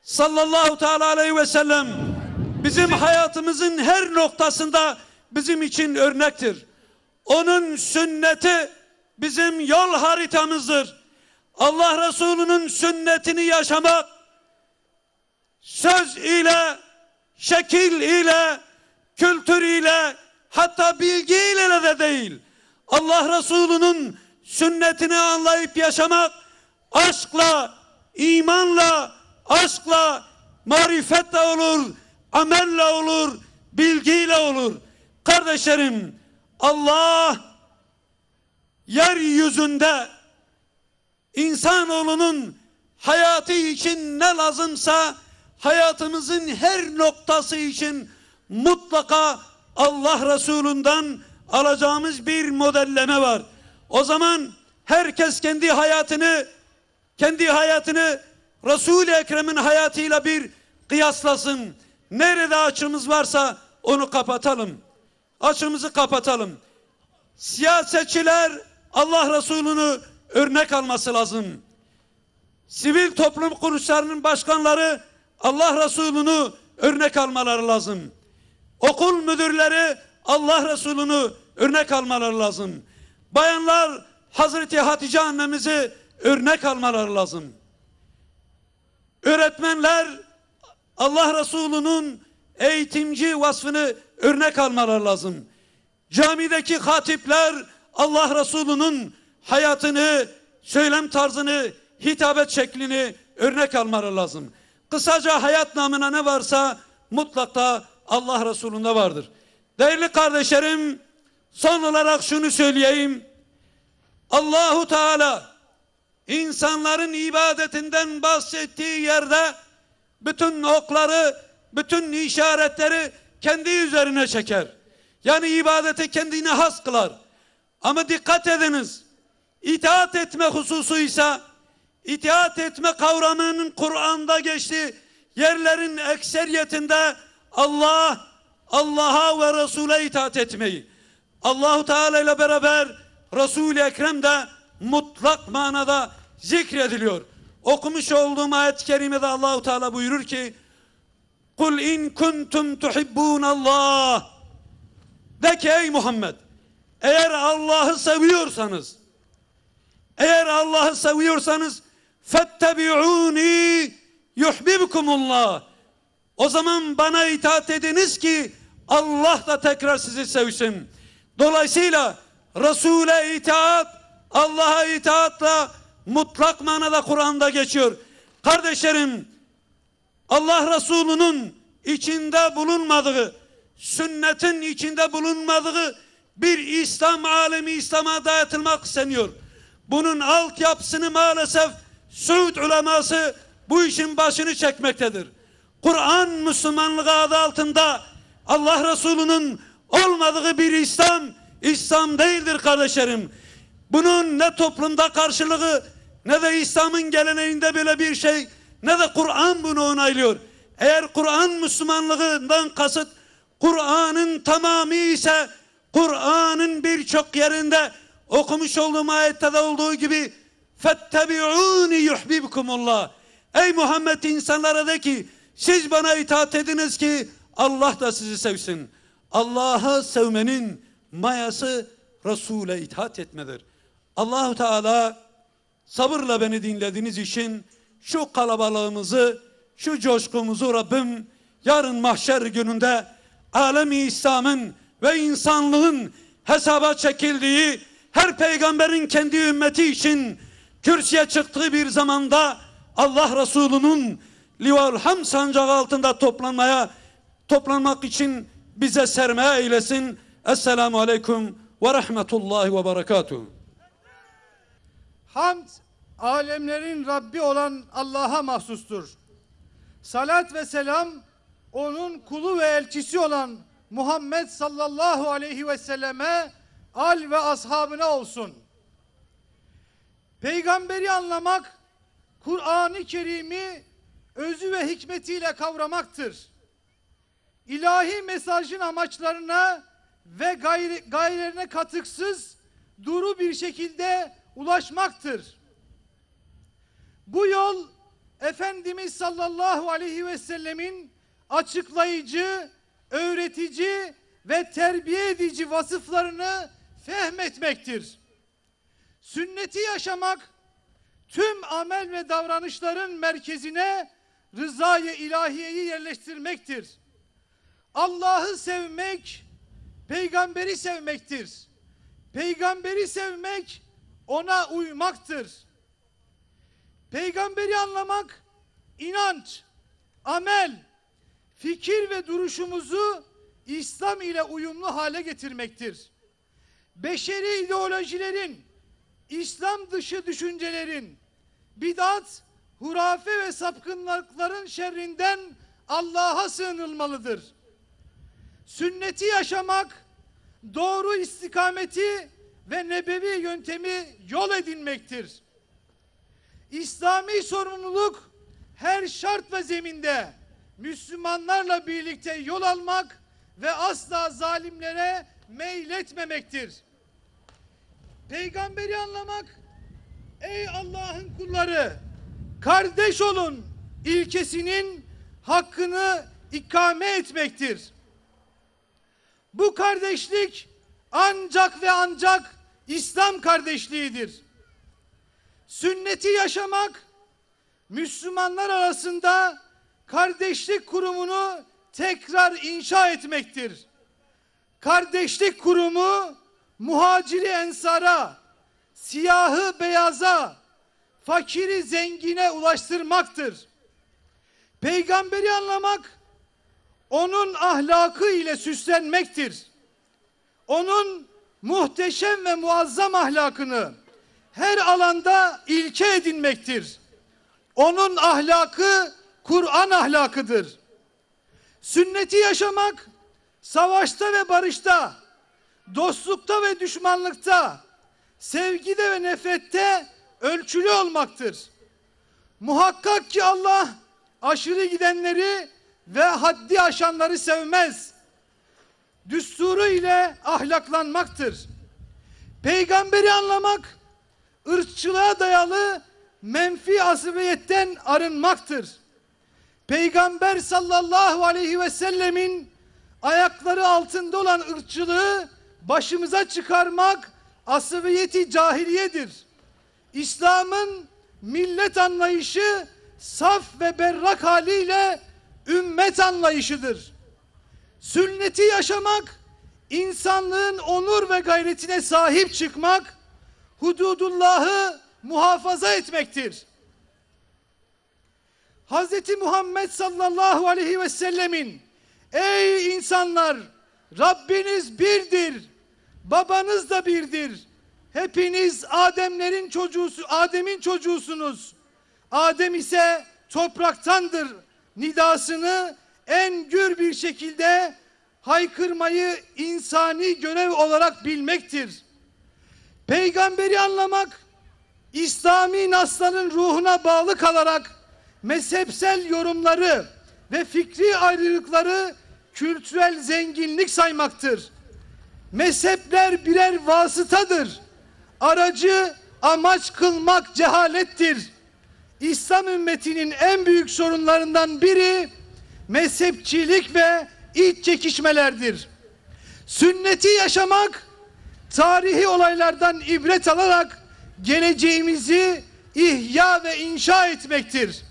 sallallahu teala aleyhi ve sellem bizim hayatımızın her noktasında bizim için örnektir. Onun sünneti bizim yol haritamızdır. Allah Resulü'nün sünnetini yaşamak söz ile, şekil ile, kültür ile, hatta bilgiyle de değil. Allah Resulü'nün sünnetini anlayıp yaşamak aşkla, imanla, aşkla, marifetle olur, amelle olur, bilgiyle olur. Kardeşlerim, Allah yeryüzünde insanoğlunun hayatı için ne lazımsa hayatımızın her noktası için mutlaka Allah Resulü'nden alacağımız bir modelleme var. O zaman herkes kendi hayatını Resul-i Ekrem'in hayatıyla bir kıyaslasın. Nerede açımız varsa onu kapatalım. Açımızı kapatalım. Siyasetçiler Allah Resulü'nü örnek alması lazım. Sivil toplum kuruluşlarının başkanları Allah Resulü'nü örnek almaları lazım. Okul müdürleri Allah Resulü'nü örnek almaları lazım. Bayanlar Hazreti Hatice annemizi örnek almaları lazım. Öğretmenler Allah Resulü'nün eğitimci vasfını örnek almaları lazım. Camideki hatipler Allah Resulü'nün hayatını, söylem tarzını, hitabet şeklini örnek almaları lazım. Kısaca hayat namına ne varsa mutlaka Allah Resulü'nde vardır. Değerli kardeşlerim, son olarak şunu söyleyeyim. Allahu Teala insanların ibadetinden bahsettiği yerde bütün okları, bütün işaretleri kendi üzerine çeker. Yani ibadeti kendine has kılar. Ama dikkat ediniz. İtaat etme hususuysa, itaat etme kavramının Kur'an'da geçtiği yerlerin ekseriyetinde Allah'a ve Resul'e itaat etmeyi, Allahu Teala ile beraber Resul-i Ekrem de mutlak manada zikrediliyor. Okumuş olduğum ayet-i kerimede Allahu Teala buyurur ki: "Kul in kuntum tuhibbunallah." De ki ey Muhammed, eğer Allah'ı seviyorsanız fettebi'uni yuhibbukumullah. O zaman bana itaat ediniz ki Allah da tekrar sizi sevsin. Dolayısıyla Resul'e itaat, Allah'a itaatla mutlak manada Kur'an'da geçiyor. Kardeşlerim, Allah Resulü'nün içinde bulunmadığı, sünnetin içinde bulunmadığı bir İslam alemi İslam'a dayatılmak isteniyor. Bunun altyapısını maalesef Suud uleması bu işin başını çekmektedir. Kur'an Müslümanlığı adı altında Allah Resulü'nün olmadığı bir İslam değildir kardeşlerim. Bunun ne toplumda karşılığı, ne de İslam'ın geleneğinde böyle bir şey, ne de Kur'an bunu onaylıyor. Eğer Kur'an Müslümanlığından kasıt Kur'an'ın tamamı ise Kur'an'ın birçok yerinde okumuş olduğum ayette de olduğu gibi fettebi'uni yuhbibkumullah. Ey Muhammed, insanlara de ki siz bana itaat ediniz ki Allah da sizi sevsin. Allah'ı sevmenin mayası Resul'e itaat etmedir. Allahu Teala sabırla beni dinlediğiniz için şu kalabalığımızı, şu coşkumuzu Rabbim yarın mahşer gününde alem-i İslam'ın ve insanlığın hesaba çekildiği, her peygamberin kendi ümmeti için kürsüye çıktığı bir zamanda Allah Resulü'nün Livaul Hamd sancağı altında toplanmak için bize sermaye eylesin. Esselamu Aleyküm ve Rahmetullahi ve Berekatuhu. Hamd, alemlerin Rabbi olan Allah'a mahsustur. Salat ve selam, onun kulu ve elçisi olan Muhammed sallallahu aleyhi ve selleme, al ve ashabına olsun. Peygamberi anlamak, Kur'an-ı Kerim'i özü ve hikmetiyle kavramaktır. İlahi mesajın amaçlarına ve gayelerine katıksız, duru bir şekilde ulaşmaktır. Bu yol, Efendimiz sallallahu aleyhi ve sellemin açıklayıcı, öğretici ve terbiye edici vasıflarını fehmetmektir. Sünneti yaşamak, tüm amel ve davranışların merkezine rızayı ilahiyeyi yerleştirmektir. Allah'ı sevmek, peygamberi sevmektir. Peygamberi sevmek, ona uymaktır. Peygamberi anlamak, inanç, amel, fikir ve duruşumuzu İslam ile uyumlu hale getirmektir. Beşeri ideolojilerin, İslam dışı düşüncelerin, bid'at, hurafe ve sapkınlıkların şerrinden Allah'a sığınılmalıdır. Sünneti yaşamak, doğru istikameti ve nebevi yöntemi yol edinmektir. İslami sorumluluk her şart ve zeminde Müslümanlarla birlikte yol almak ve asla zalimlere meyletmemektir. Peygamberi anlamak, ey Allah'ın kulları, kardeş olun ilkesinin hakkını ikame etmektir. Bu kardeşlik ancak ve ancak İslam kardeşliğidir. Sünneti yaşamak, Müslümanlar arasında kardeşlik kurumunu tekrar inşa etmektir. Kardeşlik kurumu, muhaciri ensara, siyahı beyaza, fakiri zengine ulaştırmaktır. Peygamberi anlamak, onun ahlakı ile süslenmektir. Onun muhteşem ve muazzam ahlakını her alanda ilke edinmektir. Onun ahlakı Kur'an ahlakıdır. Sünneti yaşamak, savaşta ve barışta, dostlukta ve düşmanlıkta, sevgide ve nefrette ölçülü olmaktır. Muhakkak ki Allah aşırı gidenleri ve haddi aşanları sevmez. Düsturu ile ahlaklanmaktır. Peygamberi anlamak, ırkçılığa dayalı menfi asibiyetten arınmaktır. Peygamber sallallahu aleyhi ve sellemin ayakları altında olan ırkçılığı başımıza çıkarmak asabiyeti cahiliyedir. İslam'ın millet anlayışı saf ve berrak haliyle ümmet anlayışıdır. Sünneti yaşamak, insanlığın onur ve gayretine sahip çıkmak, hududullahı muhafaza etmektir. Hz. Muhammed sallallahu aleyhi ve sellemin ey insanlar, Rabbiniz birdir, babanız da birdir. Hepiniz Adem'in çocuğusunuz. Adem ise topraktandır nidasını en gür bir şekilde haykırmayı insani görev olarak bilmektir. Peygamberi anlamak, İslami nasların ruhuna bağlı kalarak mezhepsel yorumları ve fikri ayrılıkları kültürel zenginlik saymaktır. Mezhepler birer vasıtadır. Aracı amaç kılmak cehalettir. İslam ümmetinin en büyük sorunlarından biri mezhepçilik ve iç çekişmelerdir. Sünneti yaşamak, tarihi olaylardan ibret alarak geleceğimizi ihya ve inşa etmektir.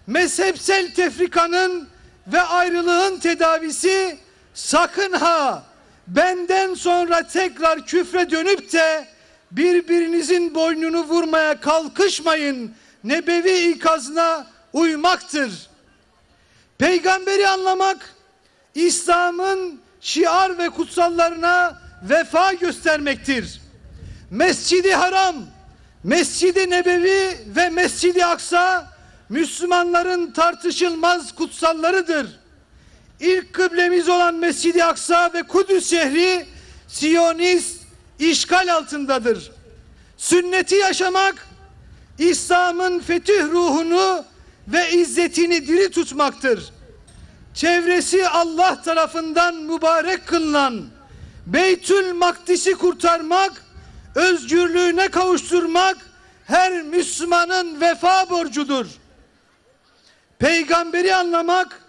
Mezhepsel tefrikanın ve ayrılığın tedavisi sakın ha benden sonra tekrar küfre dönüp de birbirinizin boynunu vurmaya kalkışmayın nebevi ikazına uymaktır. Peygamberi anlamak, İslam'ın şiar ve kutsallarına vefa göstermektir. Mescid-i Haram, Mescid-i Nebevi ve Mescid-i Aksa Müslümanların tartışılmaz kutsallarıdır. İlk kıblemiz olan Mescid-i Aksa ve Kudüs şehri Siyonist işgal altındadır. Sünneti yaşamak, İslam'ın fetih ruhunu ve izzetini diri tutmaktır. Çevresi Allah tarafından mübarek kılınan Beytül Makdis'i kurtarmak, özgürlüğüne kavuşturmak her Müslümanın vefa borcudur. Peygamberi anlamak,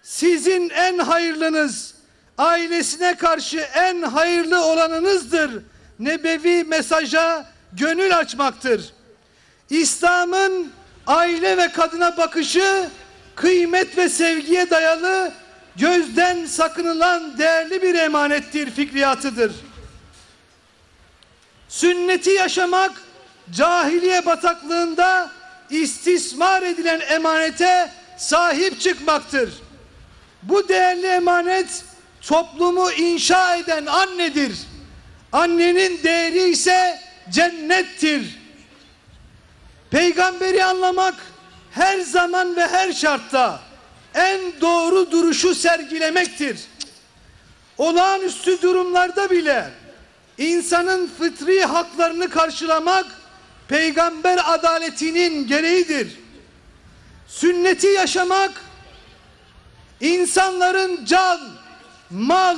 sizin en hayırlınız, ailesine karşı en hayırlı olanınızdır nebevi mesaja gönül açmaktır. İslam'ın aile ve kadına bakışı kıymet ve sevgiye dayalı, gözden sakınılan değerli bir emanettir, fikriyatıdır. Sünneti yaşamak, cahiliye bataklığında istismar edilen emanete sahip çıkmaktır. Bu değerli emanet toplumu inşa eden annedir. Annenin değeri ise cennettir. Peygamberi anlamak, her zaman ve her şartta en doğru duruşu sergilemektir. Olağanüstü durumlarda bile insanın fıtri haklarını karşılamak peygamber adaletinin gereğidir. Sünneti yaşamak, insanların can, mal,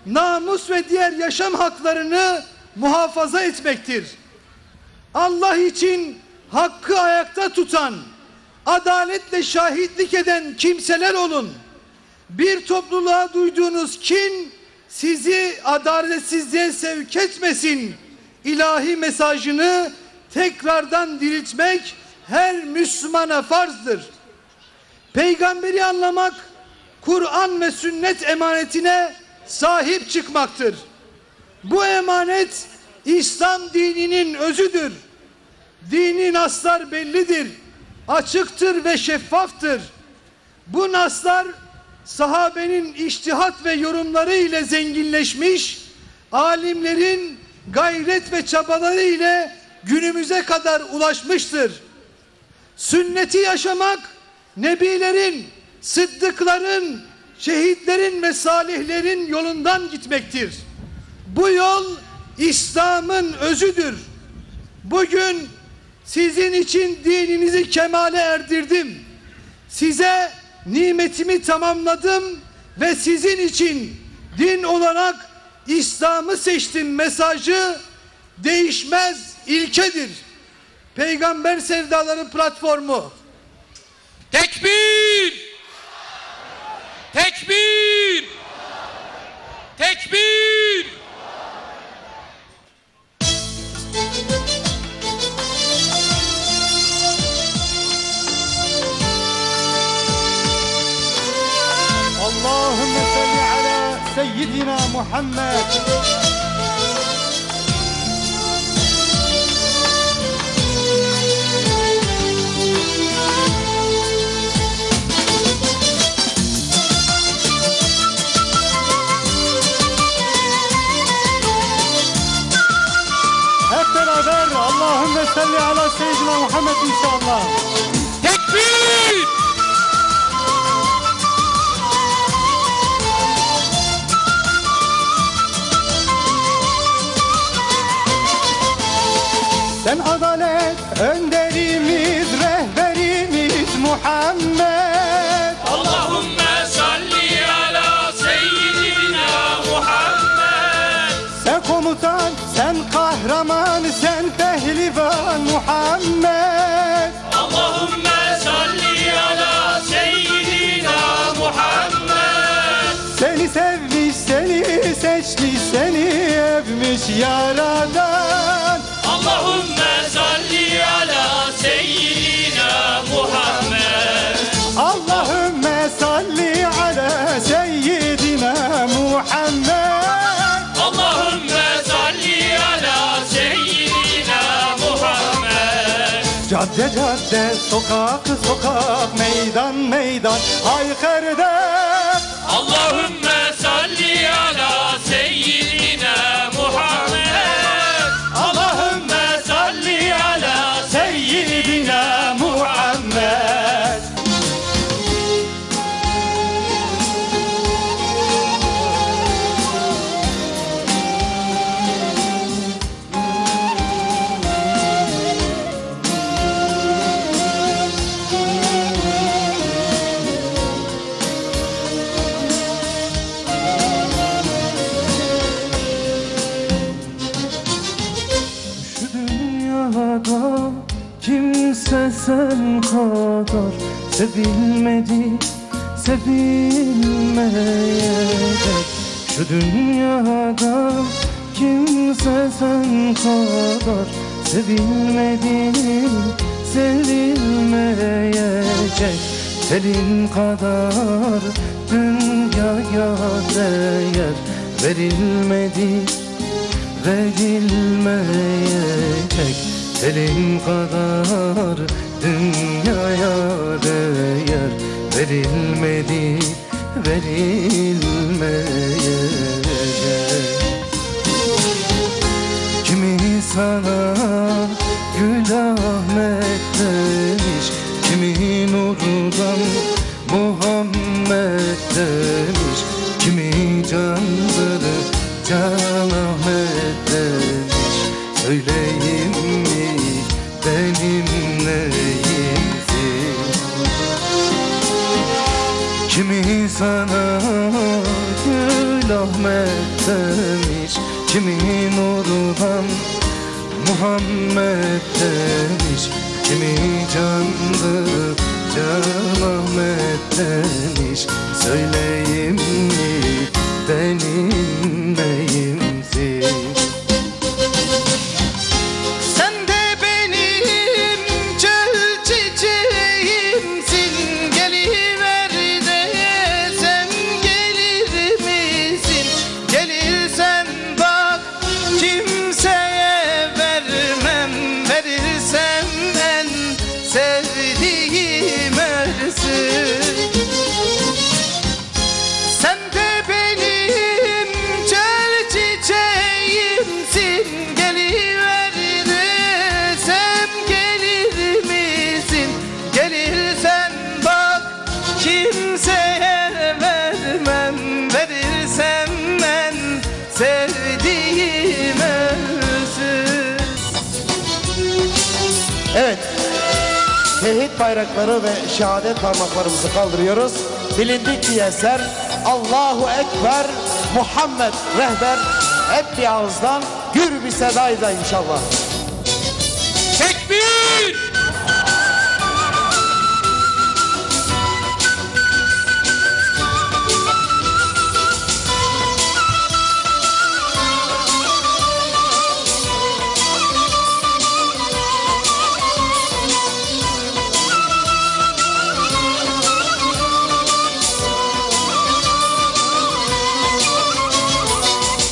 namus ve diğer yaşam haklarını muhafaza etmektir. Allah için hakkı ayakta tutan, adaletle şahitlik eden kimseler olun. Bir topluluğa duyduğunuz kin sizi adaletsizliğe sevk etmesin. İlahi mesajını tekrardan diriltmek her Müslümana farzdır. Peygamberi anlamak, Kur'an ve sünnet emanetine sahip çıkmaktır. Bu emanet İslam dininin özüdür. Dini naslar bellidir, açıktır ve şeffaftır. Bu naslar sahabenin içtihat ve yorumları ile zenginleşmiş, alimlerin gayret ve çabaları ile günümüze kadar ulaşmıştır. Sünneti yaşamak, nebilerin, sıddıkların, şehitlerin ve salihlerin yolundan gitmektir. Bu yol İslam'ın özüdür. Bugün sizin için dininizi kemale erdirdim. Size nimetimi tamamladım ve sizin için din olarak İslam'ı seçtim mesajı değişmez ilkedir. Peygamber Sevdaları Platformu. Tekbir! Tekbir! Tekbir! Allahümme salli ala seyyidina Muhammed. Hep beraber Allahümme salli ala seyyidina Muhammed inşallah. Tekbir! Sen adalet önderimiz, rehberimiz Muhammed. Allahümme sevmiş seni, seçmiş seni, öpmüş yaradan. Allahümme salli ala seyyidina Muhammed. Allahümme salli ala seyyidina Muhammed. Allahümme salli ala seyyidina Muhammed. Cadde cadde, sokak sokak, meydan meydan haykırdı. Allahümme salli ala seyyidina Muhammed. Allahümme salli ala seyyidina Muhammed. Dünyada kimse sen kadar sevilmedi, sevilmeyecek. Şu dünyada kimse sen kadar sevilmedi, sevilmeyecek. Senin kadar dünyaya değer verilmedi, verilmeyecek. Senin kadar dünyaya değer verilmedi, verilmeyecek. Kimi sana Gül Ahmet demiş, kimi nurdan Muhammed demiş, kimi candır Can Ahmet demiş. Söyleyeyim mi benim neyimsin? Kimi sana Gül Ahmet demiş, kimi nurdan Muhammed demiş, kimi candır Can Ahmet demiş. Söyleyeyim mi benim neyimsin? Sen de benim çöl çiçeğimsin, geliver desem gelir misin? Gelirsen bak kimseye vermem, verirsem en sevdiğim ersin. Sen de benim çöl çiçeğimsin, geliver desem gelir misin? Gelirsen bak kimseye vermem, verirsem en sevdiğim ersin. Evet, tevhid bayrakları ve şehadet parmaklarımızı kaldırıyoruz. Bilindik bir eser Allahu Ekber, Muhammed Rehber, hep bir ağızdan gür bir sedayla inşallah. Tekbir!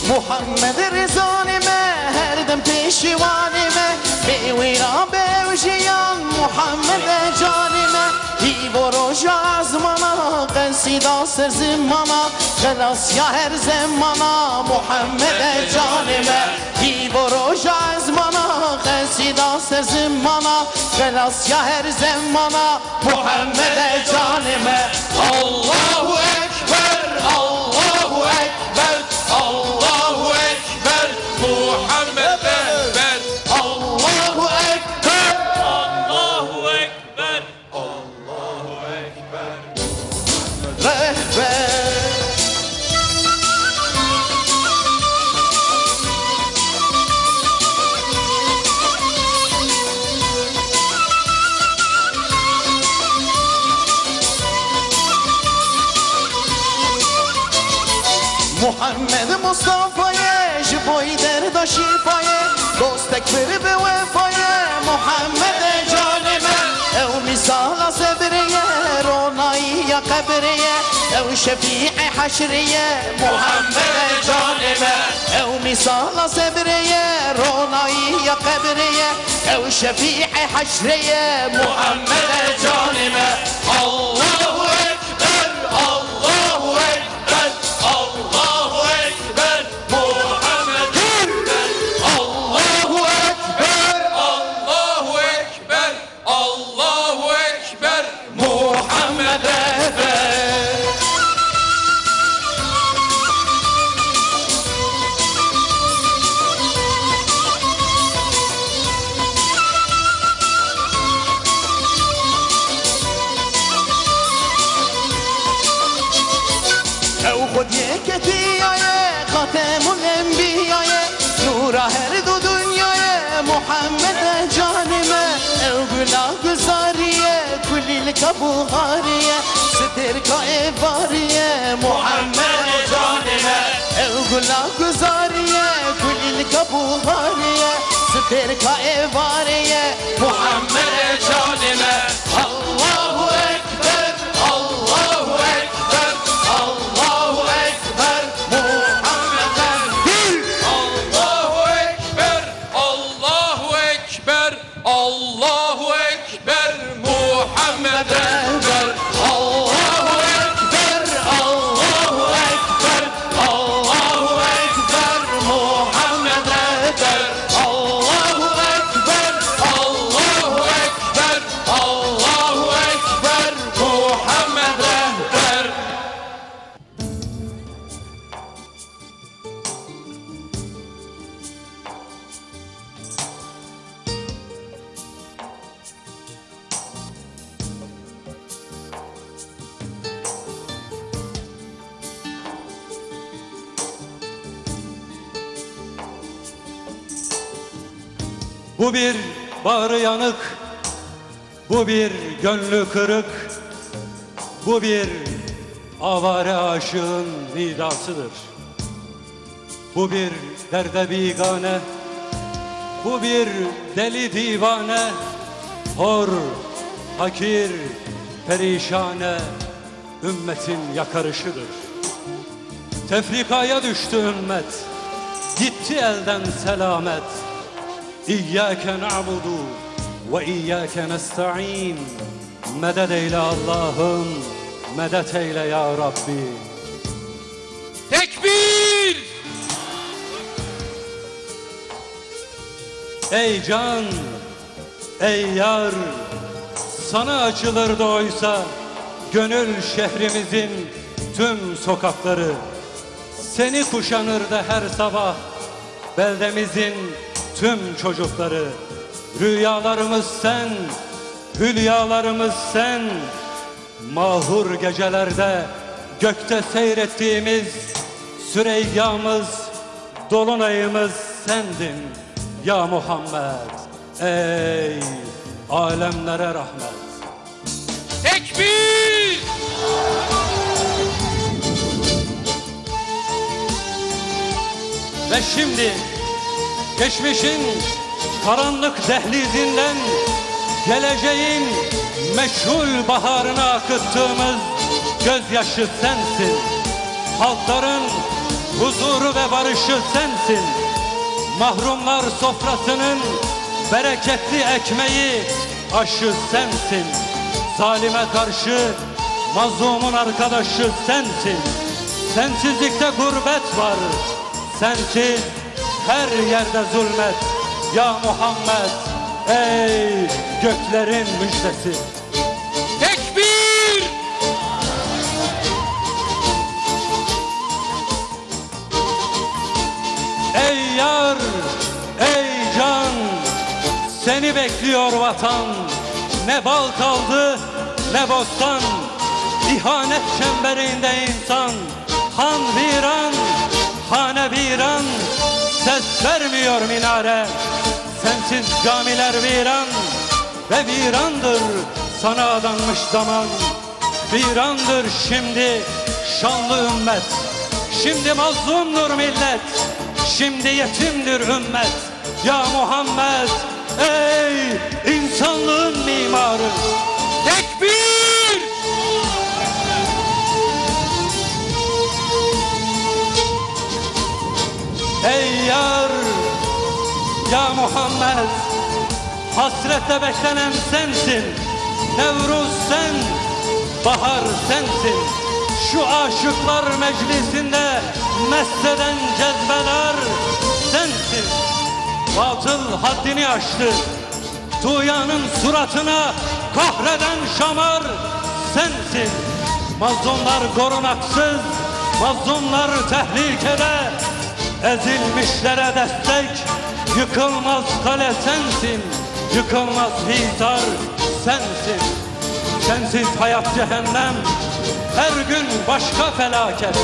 Muhammed Rezanime, her dem peşivanime, Bevira bevşiyan Muhammed canime. Hivoroja azmana, qensida ser zimmana, Khelas ya her zemana Muhammed canime. Hivoroja azmana, qensida ser zimmana, Khelas ya her zemana Muhammed canime. Allahu Ekber, Allahu Ekber, Allahu Ekber, Muhammed Rehber. Allahu Ekber, Allahu Ekber. Rehber. محمد مصطفى جبوي درد شفاية دوستك بر بوفاية محمد جانبه او مثال صبرية روناي قبرية او شفيع حشرية محمد جانبه او مثال صبرية روناي قبرية او شفيع حشرية محمد جانبه الله أكبر الله أكبر الله أكبر محمد الله أكبر الله أكبر الله أكبر محمد او خود یکتی خاتم الانبیاء نور هر دو دنیای محمد جانمه او گلا گزاریه کلی الکبوغاریه ستر کائفاریه محمد جانمه او گلا گزاریه کلی الکبوغاریه ستر کائفاریه محمد جانمه الله اکبر الله اکبر الله اکبر محمد الله أكبر الله أكبر الله أكبر محمد أكبر الله أكبر الله أكبر الله أكبر محمد أكبر الله أكبر الله أكبر الله أكبر محمد أكبر Bu bir bağrı yanık, bu bir gönlü kırık, bu bir avare aşığın nidasıdır. Bu bir derde bigane, bu bir deli divane, hor, hakir, perişane, ümmetin yakarışıdır. Tefrikaya düştü ümmet, gitti elden selamet. İyyâke na'budu ve iyyâke nesta'in. Medet eyle Allah'ım, medet eyle ya Rabbi. Tekbir! Ey can, ey yar, sana açılırdı oysa gönül şehrimizin tüm sokakları. Seni kuşanırdı her sabah beldemizin tüm çocukları. Rüyalarımız sen, hülyalarımız sen. Mahur gecelerde gökte seyrettiğimiz Süreyya'mız, dolunayımız sendin ya Muhammed. Ey alemlere rahmet. Tekbir! Ve şimdi geçmişin karanlık dehlizinden geleceğin meşhur baharına akıttığımız gözyaşı sensin. Halkların huzuru ve barışı sensin. Mahrumlar sofrasının bereketli ekmeği, aşı sensin. Zalime karşı mazlumun arkadaşı sensin. Sensizlikte gurbet var, sensiz her yerde zulmet ya Muhammed. Ey göklerin müjdesi. Tekbir! Ey yar, ey can, seni bekliyor vatan. Ne bal kaldı ne bostan, İhanet çemberinde insan. Han viran, hane viran, ses vermiyor minare. Sensiz camiler viran ve virandır sana adanmış zaman. Virandır şimdi şanlı ümmet, Şimdi mazlumdur millet, şimdi yetimdir ümmet. Ya Muhammed, ey insanlığın mimarı. Tekbir! Ey yar, ya Muhammed, hasretle beklenen sensin. Nevruz sen, bahar sensin. Şu aşıklar meclisinde mesteden cezbeler sensin. Batıl haddini aştı, tuğyanın suratına kahreden şamar sensin. Mazlumlar korunaksız, mazlumlar tehlikede, ezilmişlere destek, yıkılmaz kale sensin, yıkılmaz hisar sensin. Sensiz hayat cehennem, her gün başka felaket.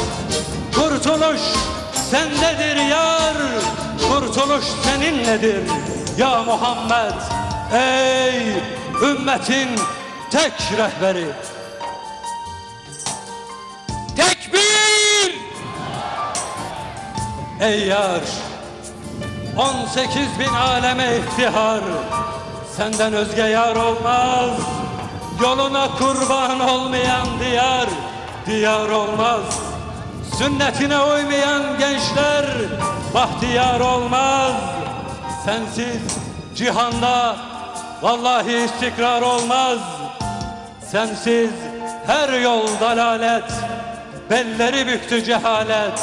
Kurtuluş sendedir yar, kurtuluş seninledir ya Muhammed. Ey ümmetin tek rehberi. Tekbir! Ey yar, 18.000 aleme iftihar, senden özge yar olmaz. Yoluna kurban olmayan diyar, diyar olmaz. Sünnetine uymayan gençler bahtiyar olmaz. Sensiz cihanda vallahi istikrar olmaz. Sensiz her yol dalalet, belleri büktü cehalet.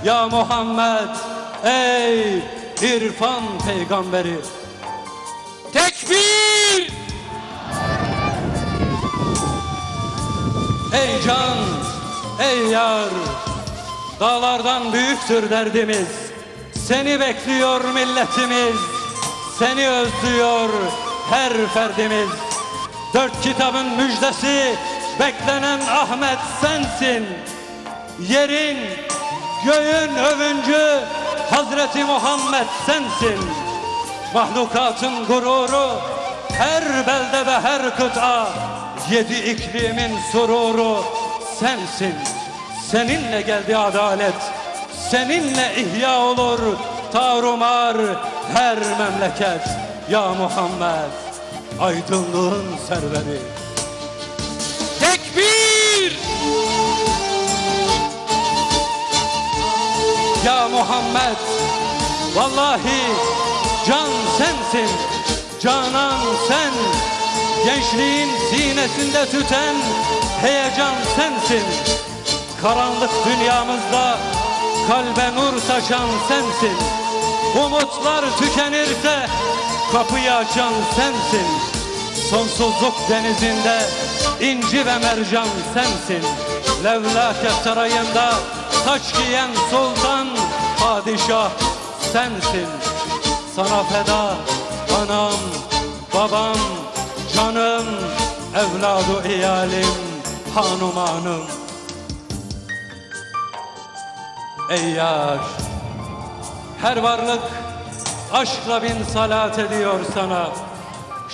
Ya Muhammed, ey irfan peygamberi. Tekbir! Ey can, ey yar, dağlardan büyüktür derdimiz. Seni bekliyor milletimiz, seni özlüyor her ferdimiz. 4 kitabın müjdesi beklenen Ahmet sensin. Yerin, göğün övüncü Hazreti Muhammed sensin. Mahlukatın gururu her belde ve her kıta, 7 iklimin sururu sensin. Seninle geldi adalet, seninle ihya olur tarumar her memleket. Ya Muhammed, aydınlığın serveri. Tekbir! Ya Muhammed, vallahi can sensin, canan sen. Gençliğin sinesinde tüten heyecan sensin. Karanlık dünyamızda kalbe nur saçan sensin. Umutlar tükenirse kapıyı açan sensin. Sonsuzluk denizinde inci ve mercan sensin. Levlake sarayında taç giyen sultan padişah sensin. Sana feda anam, babam, canım, evladı iyalim, hanumanım. Ey yar, her varlık aşkla bin salat ediyor sana.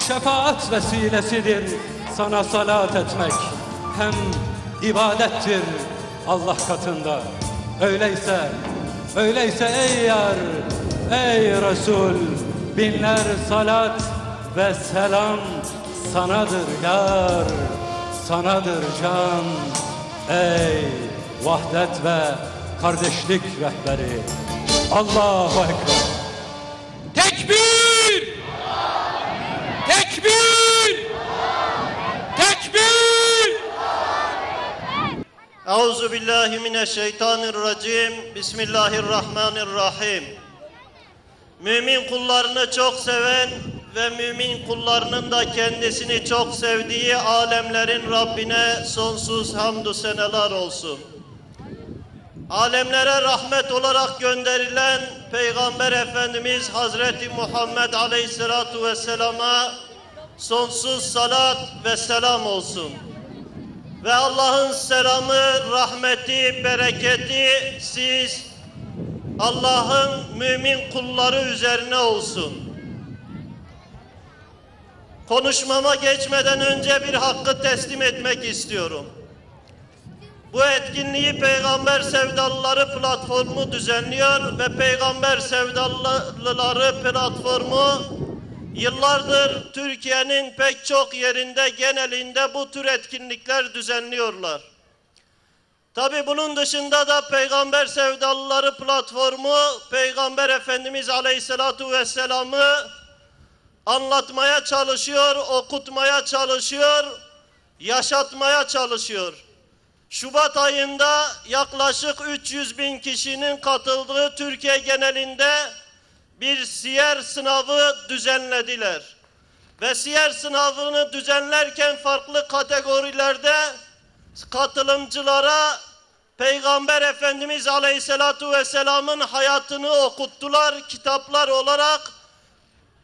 Şefaat vesilesidir sana salat etmek. Hem ibadettir Allah katında. Öyleyse ey yar, ey Resul, binler salat ve selam sanadır yar, sanadır can. Ey vahdet ve kardeşlik rehberi. Allahu Ekber. Tekbir! Tekbir! Tekbir! Euzubillahimineşşeytanirracim. Bismillahirrahmanirrahim. Mümin kullarını çok seven ve mümin kullarının da kendisini çok sevdiği alemlerin Rabbine sonsuz hamdü seneler olsun. Alemlere rahmet olarak gönderilen Peygamber Efendimiz Hazreti Muhammed Aleyhisselatu Vesselam'a sonsuz salat ve selam olsun. Ve Allah'ın selamı, rahmeti, bereketi siz, Allah'ın mümin kulları üzerine olsun. Konuşmama geçmeden önce bir hakkı teslim etmek istiyorum. Bu etkinliği Peygamber Sevdalıları platformu düzenliyor ve Peygamber Sevdalıları platformu yıllardır Türkiye'nin pek çok yerinde, genelinde bu tür etkinlikler düzenliyorlar. Tabi bunun dışında da Peygamber Sevdalıları platformu Peygamber Efendimiz Aleyhisselatu Vesselam'ı anlatmaya çalışıyor, okutmaya çalışıyor, yaşatmaya çalışıyor. Şubat ayında yaklaşık 300.000 kişinin katıldığı Türkiye genelinde bir siyer sınavı düzenlediler. Ve siyer sınavını düzenlerken farklı kategorilerde katılımcılara Peygamber Efendimiz Aleyhisselatu Vesselam'ın hayatını okuttular. Kitaplar olarak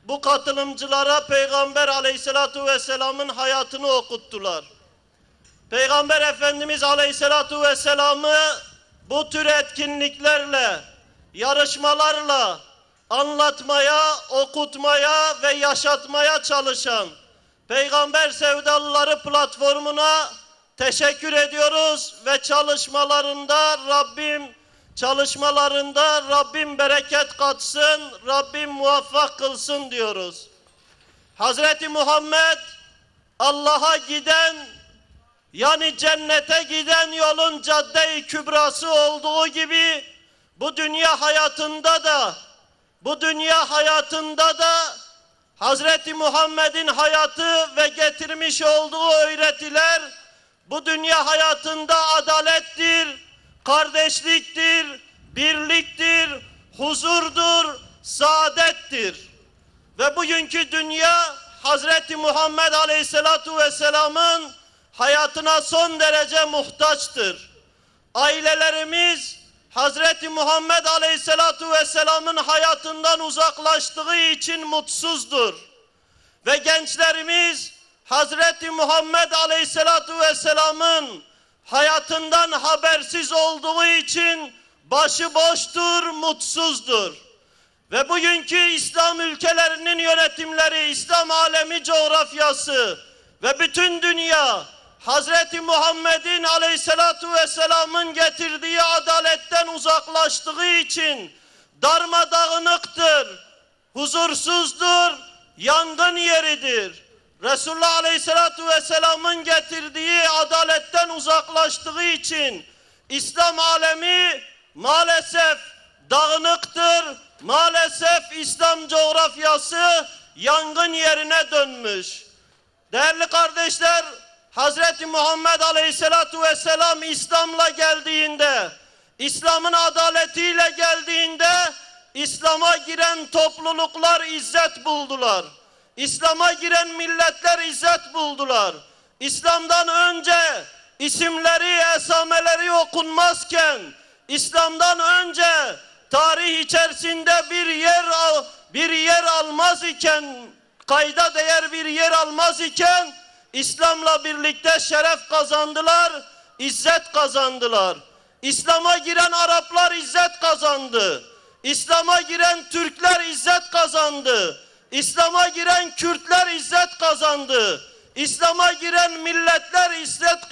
bu katılımcılara Peygamber Aleyhisselatu Vesselam'ın hayatını okuttular. Peygamber Efendimiz Aleyhisselatu Vesselam'ı bu tür etkinliklerle, yarışmalarla anlatmaya, okutmaya ve yaşatmaya çalışan Peygamber Sevdalıları platformuna teşekkür ediyoruz ve çalışmalarında Rabbim bereket katsın, Rabbim muvaffak kılsın diyoruz. Hazreti Muhammed Allah'a giden, yani cennete giden yolun cadde-i kübrası olduğu gibi bu dünya hayatında da Hazreti Muhammed'in hayatı ve getirmiş olduğu öğretiler bu dünya hayatında adalettir, kardeşliktir, birliktir, huzurdur, saadettir. Ve bugünkü dünya Hazreti Muhammed Aleyhisselatu Vesselam'ın hayatına son derece muhtaçtır. Ailelerimiz Hazreti Muhammed Aleyhisselatu Vesselam'ın hayatından uzaklaştığı için mutsuzdur. Ve gençlerimiz Hazreti Muhammed Aleyhisselatu Vesselam'ın hayatından habersiz olduğu için başıboştur, mutsuzdur. Ve bugünkü İslam ülkelerinin yönetimleri, İslam alemi coğrafyası ve bütün dünya Hazreti Muhammed'in Aleyhisselatu Vesselam'ın getirdiği adaletten uzaklaştığı için darmadağınıktır, huzursuzdur, yangın yeridir. Resulullah Aleyhisselatu Vesselam'ın getirdiği adaletten uzaklaştığı için İslam alemi maalesef dağınıktır, maalesef İslam coğrafyası yangın yerine dönmüş. Değerli kardeşler, Hazreti Muhammed Aleyhisselatu Vesselam İslam'la geldiğinde, İslam'ın adaletiyle geldiğinde İslam'a giren topluluklar izzet buldular. İslam'a giren milletler izzet buldular. İslam'dan önce isimleri, esameleri okunmazken, İslam'dan önce tarih içerisinde bir yer almaz iken, kayda değer bir yer almaz iken, İslam'la birlikte şeref kazandılar, izzet kazandılar. İslam'a giren Araplar izzet kazandı. İslam'a giren Türkler izzet kazandı. İslam'a giren Kürtler izzet kazandı. İslam'a giren milletler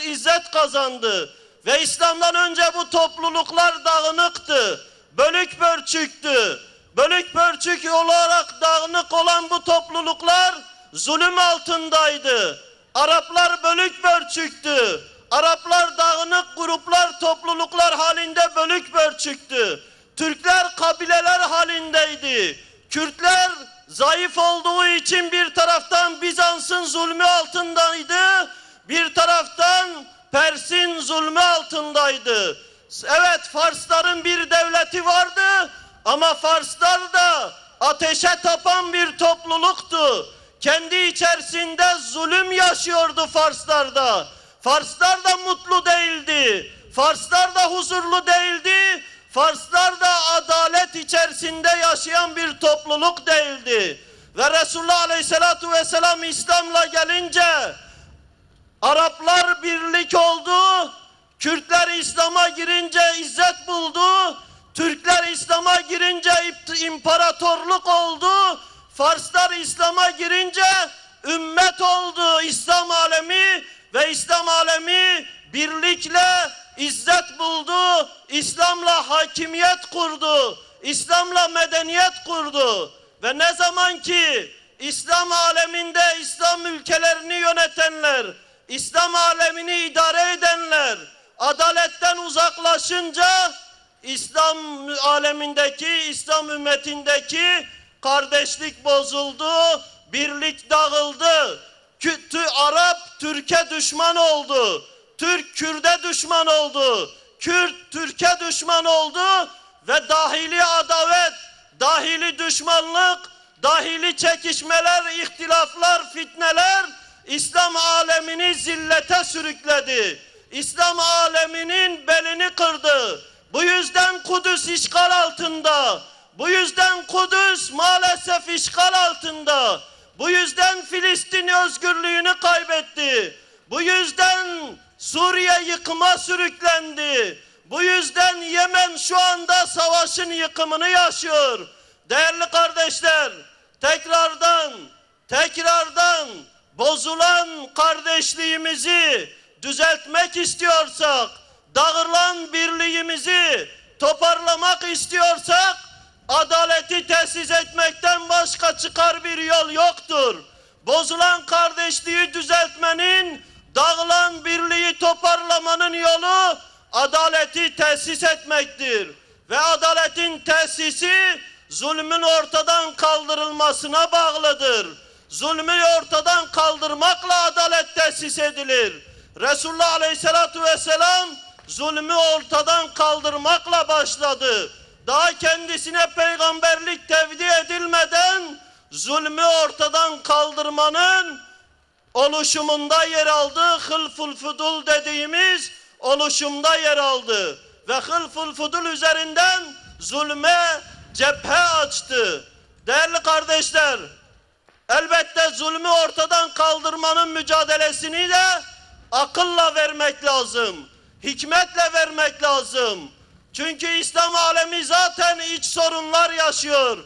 izzet kazandı. Ve İslam'dan önce bu topluluklar dağınıktı, bölük pörçüktü. Bölük pörçük olarak dağınık olan bu topluluklar zulüm altındaydı. Araplar bölük pörçüktü. Araplar dağınık gruplar, topluluklar halinde bölük pörçüktü. Türkler kabileler halindeydi. Kürtler zayıf olduğu için bir taraftan Bizans'ın zulmü altındaydı, bir taraftan Pers'in zulmü altındaydı. Evet, Farsların bir devleti vardı ama Farslar da ateşe tapan bir topluluktu. Kendi içerisinde zulüm yaşıyordu Farslarda. Farslar da mutlu değildi. Farslar da huzurlu değildi. Farslar da adalet içerisinde yaşayan bir topluluk değildi. Ve Resulullah Aleyhisselatu Vesselam İslam'la gelince Araplar birlik oldu. Kürtler İslam'a girince izzet buldu. Türkler İslam'a girince imparatorluk oldu. Farslar İslam'a girince ümmet oldu İslam alemi ve İslam alemi birlikle izzet buldu, İslam'la hakimiyet kurdu, İslam'la medeniyet kurdu. Ve ne zaman ki İslam aleminde İslam ülkelerini yönetenler, İslam alemini idare edenler adaletten uzaklaşınca İslam alemindeki, İslam ümmetindeki kardeşlik bozuldu, birlik dağıldı. Arap Türk'e düşman oldu, Türk Kürt'e düşman oldu, Kürt Türk'e düşman oldu ve dahili adavet, dahili düşmanlık, dahili çekişmeler, ihtilaflar, fitneler İslam alemini zillete sürükledi. İslam aleminin belini kırdı. Bu yüzden Kudüs işgal altında. Bu yüzden Kudüs maalesef işgal altında. Bu yüzden Filistin özgürlüğünü kaybetti. Bu yüzden Suriye yıkıma sürüklendi. Bu yüzden Yemen şu anda savaşın yıkımını yaşıyor. Değerli kardeşler, tekrardan bozulan kardeşliğimizi düzeltmek istiyorsak, dağılan birliğimizi toparlamak istiyorsak, adaleti tesis etmekten başka çıkar bir yol yoktur. Bozulan kardeşliği düzeltmenin, dağılan birliği toparlamanın yolu adaleti tesis etmektir. Ve adaletin tesisi zulmün ortadan kaldırılmasına bağlıdır. Zulmü ortadan kaldırmakla adalet tesis edilir. Resulullah Aleyhisselatü Vesselam zulmü ortadan kaldırmakla başladı. Daha kendisine peygamberlik tevdi edilmeden zulmü ortadan kaldırmanın oluşumunda yer aldı. Hılful Fudul dediğimiz oluşumda yer aldı. Ve Hılful Fudul üzerinden zulme cephe açtı. Değerli kardeşler, elbette zulmü ortadan kaldırmanın mücadelesini de akılla vermek lazım. Hikmetle vermek lazım. Çünkü İslam alemi zaten iç sorunlar yaşıyor.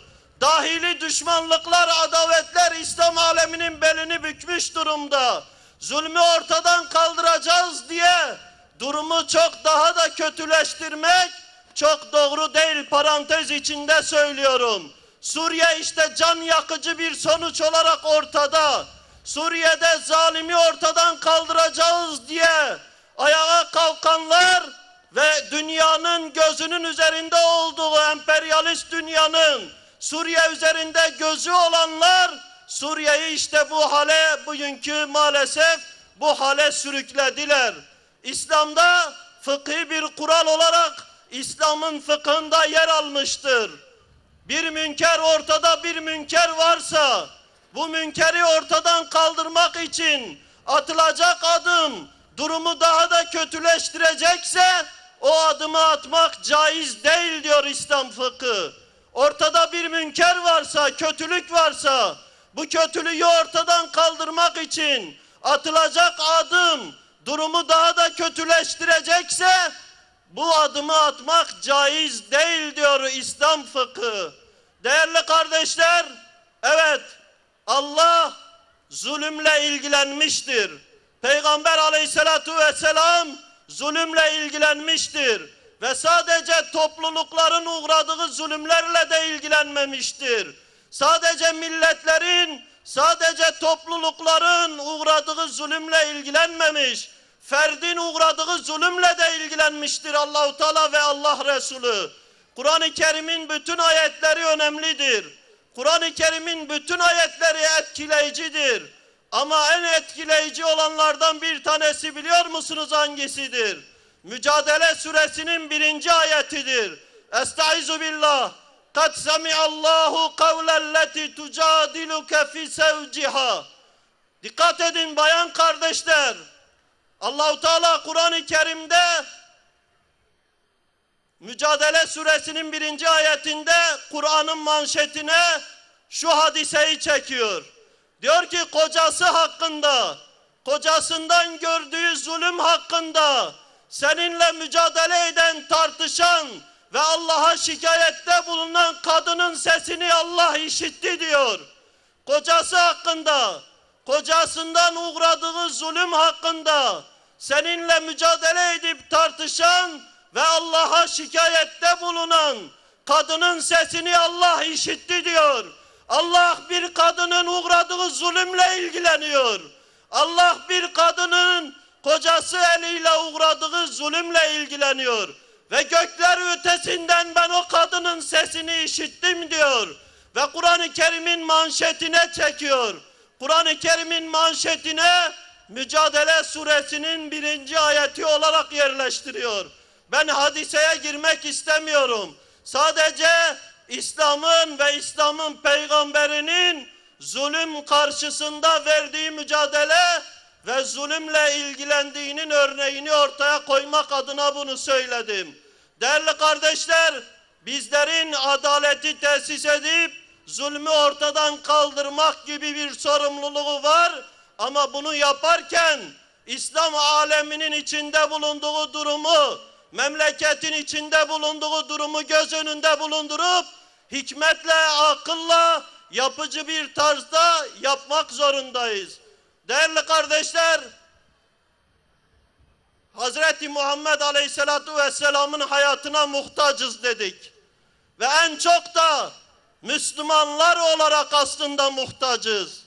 Dahili düşmanlıklar, adavetler İslam aleminin belini bükmüş durumda. Zulmü ortadan kaldıracağız diye durumu çok daha da kötüleştirmek çok doğru değil, parantez içinde söylüyorum. Suriye işte can yakıcı bir sonuç olarak ortada. Suriye'de zalimi ortadan kaldıracağız diye ayağa kalkanlar ve dünyanın gözünün üzerinde olduğu emperyalist dünyanın Suriye üzerinde gözü olanlar Suriye'yi işte bu hale, bugünkü maalesef bu hale sürüklediler. İslam'da fıkhi bir kural olarak İslam'ın fıkhında yer almıştır. Bir münker, ortada bir münker varsa bu münkeri ortadan kaldırmak için atılacak adım durumu daha da kötüleştirecekse o adımı atmak caiz değil diyor İslam fıkhı. Ortada bir münker varsa, kötülük varsa bu kötülüğü ortadan kaldırmak için atılacak adım durumu daha da kötüleştirecekse bu adımı atmak caiz değil diyor İslam fıkhı. Değerli kardeşler, evet, Allah zulümle ilgilenmiştir. Peygamber Aleyhisselatü Vesselam zulümle ilgilenmiştir. Ve sadece toplulukların uğradığı zulümlerle de ilgilenmemiştir. Sadece milletlerin, sadece toplulukların uğradığı zulümle ilgilenmemiş. Ferdin uğradığı zulümle de ilgilenmiştir Allah-u Teala ve Allah Resulü. Kur'an-ı Kerim'in bütün ayetleri önemlidir. Kur'an-ı Kerim'in bütün ayetleri etkileyicidir. Ama en etkileyici olanlardan bir tanesi biliyor musunuz hangisidir? Mücadele suresinin 1. ayetidir. Estaizu billah. Kad semi'allahu kavlelleti tucadiluke fi sevciha. Dikkat edin bayan kardeşler. Allah-u Teala Kur'an-ı Kerim'de Mücadele suresinin 1. ayetinde Kur'an'ın manşetine şu hadiseyi çekiyor. Diyor ki kocası hakkında, kocasından gördüğü zulüm hakkında seninle mücadele eden, tartışan ve Allah'a şikayette bulunan kadının sesini Allah işitti diyor. Kocası hakkında, kocasından uğradığı zulüm hakkında seninle mücadele edip tartışan ve Allah'a şikayette bulunan kadının sesini Allah işitti diyor. Allah bir kadının uğradığı zulümle ilgileniyor. Allah bir kadının kocası eliyle uğradığı zulümle ilgileniyor. Ve gökler ötesinden ben o kadının sesini işittim diyor. Ve Kur'an-ı Kerim'in manşetine çekiyor. Kur'an-ı Kerim'in manşetine Mücadele Suresinin 1. ayeti olarak yerleştiriyor. Ben hadiseye girmek istemiyorum. Sadece İslam'ın ve İslam'ın peygamberinin zulüm karşısında verdiği mücadele ve zulümle ilgilendiğinin örneğini ortaya koymak adına bunu söyledim. Değerli kardeşler, bizlerin adaleti tesis edip zulmü ortadan kaldırmak gibi bir sorumluluğu var. Ama bunu yaparken İslam aleminin içinde bulunduğu durumu, memleketin içinde bulunduğu durumu göz önünde bulundurup hikmetle, akılla, yapıcı bir tarzda yapmak zorundayız. Değerli kardeşler, Hazreti Muhammed Aleyhisselatu Vesselam'ın hayatına muhtacız dedik. Ve en çok da Müslümanlar olarak aslında muhtacız.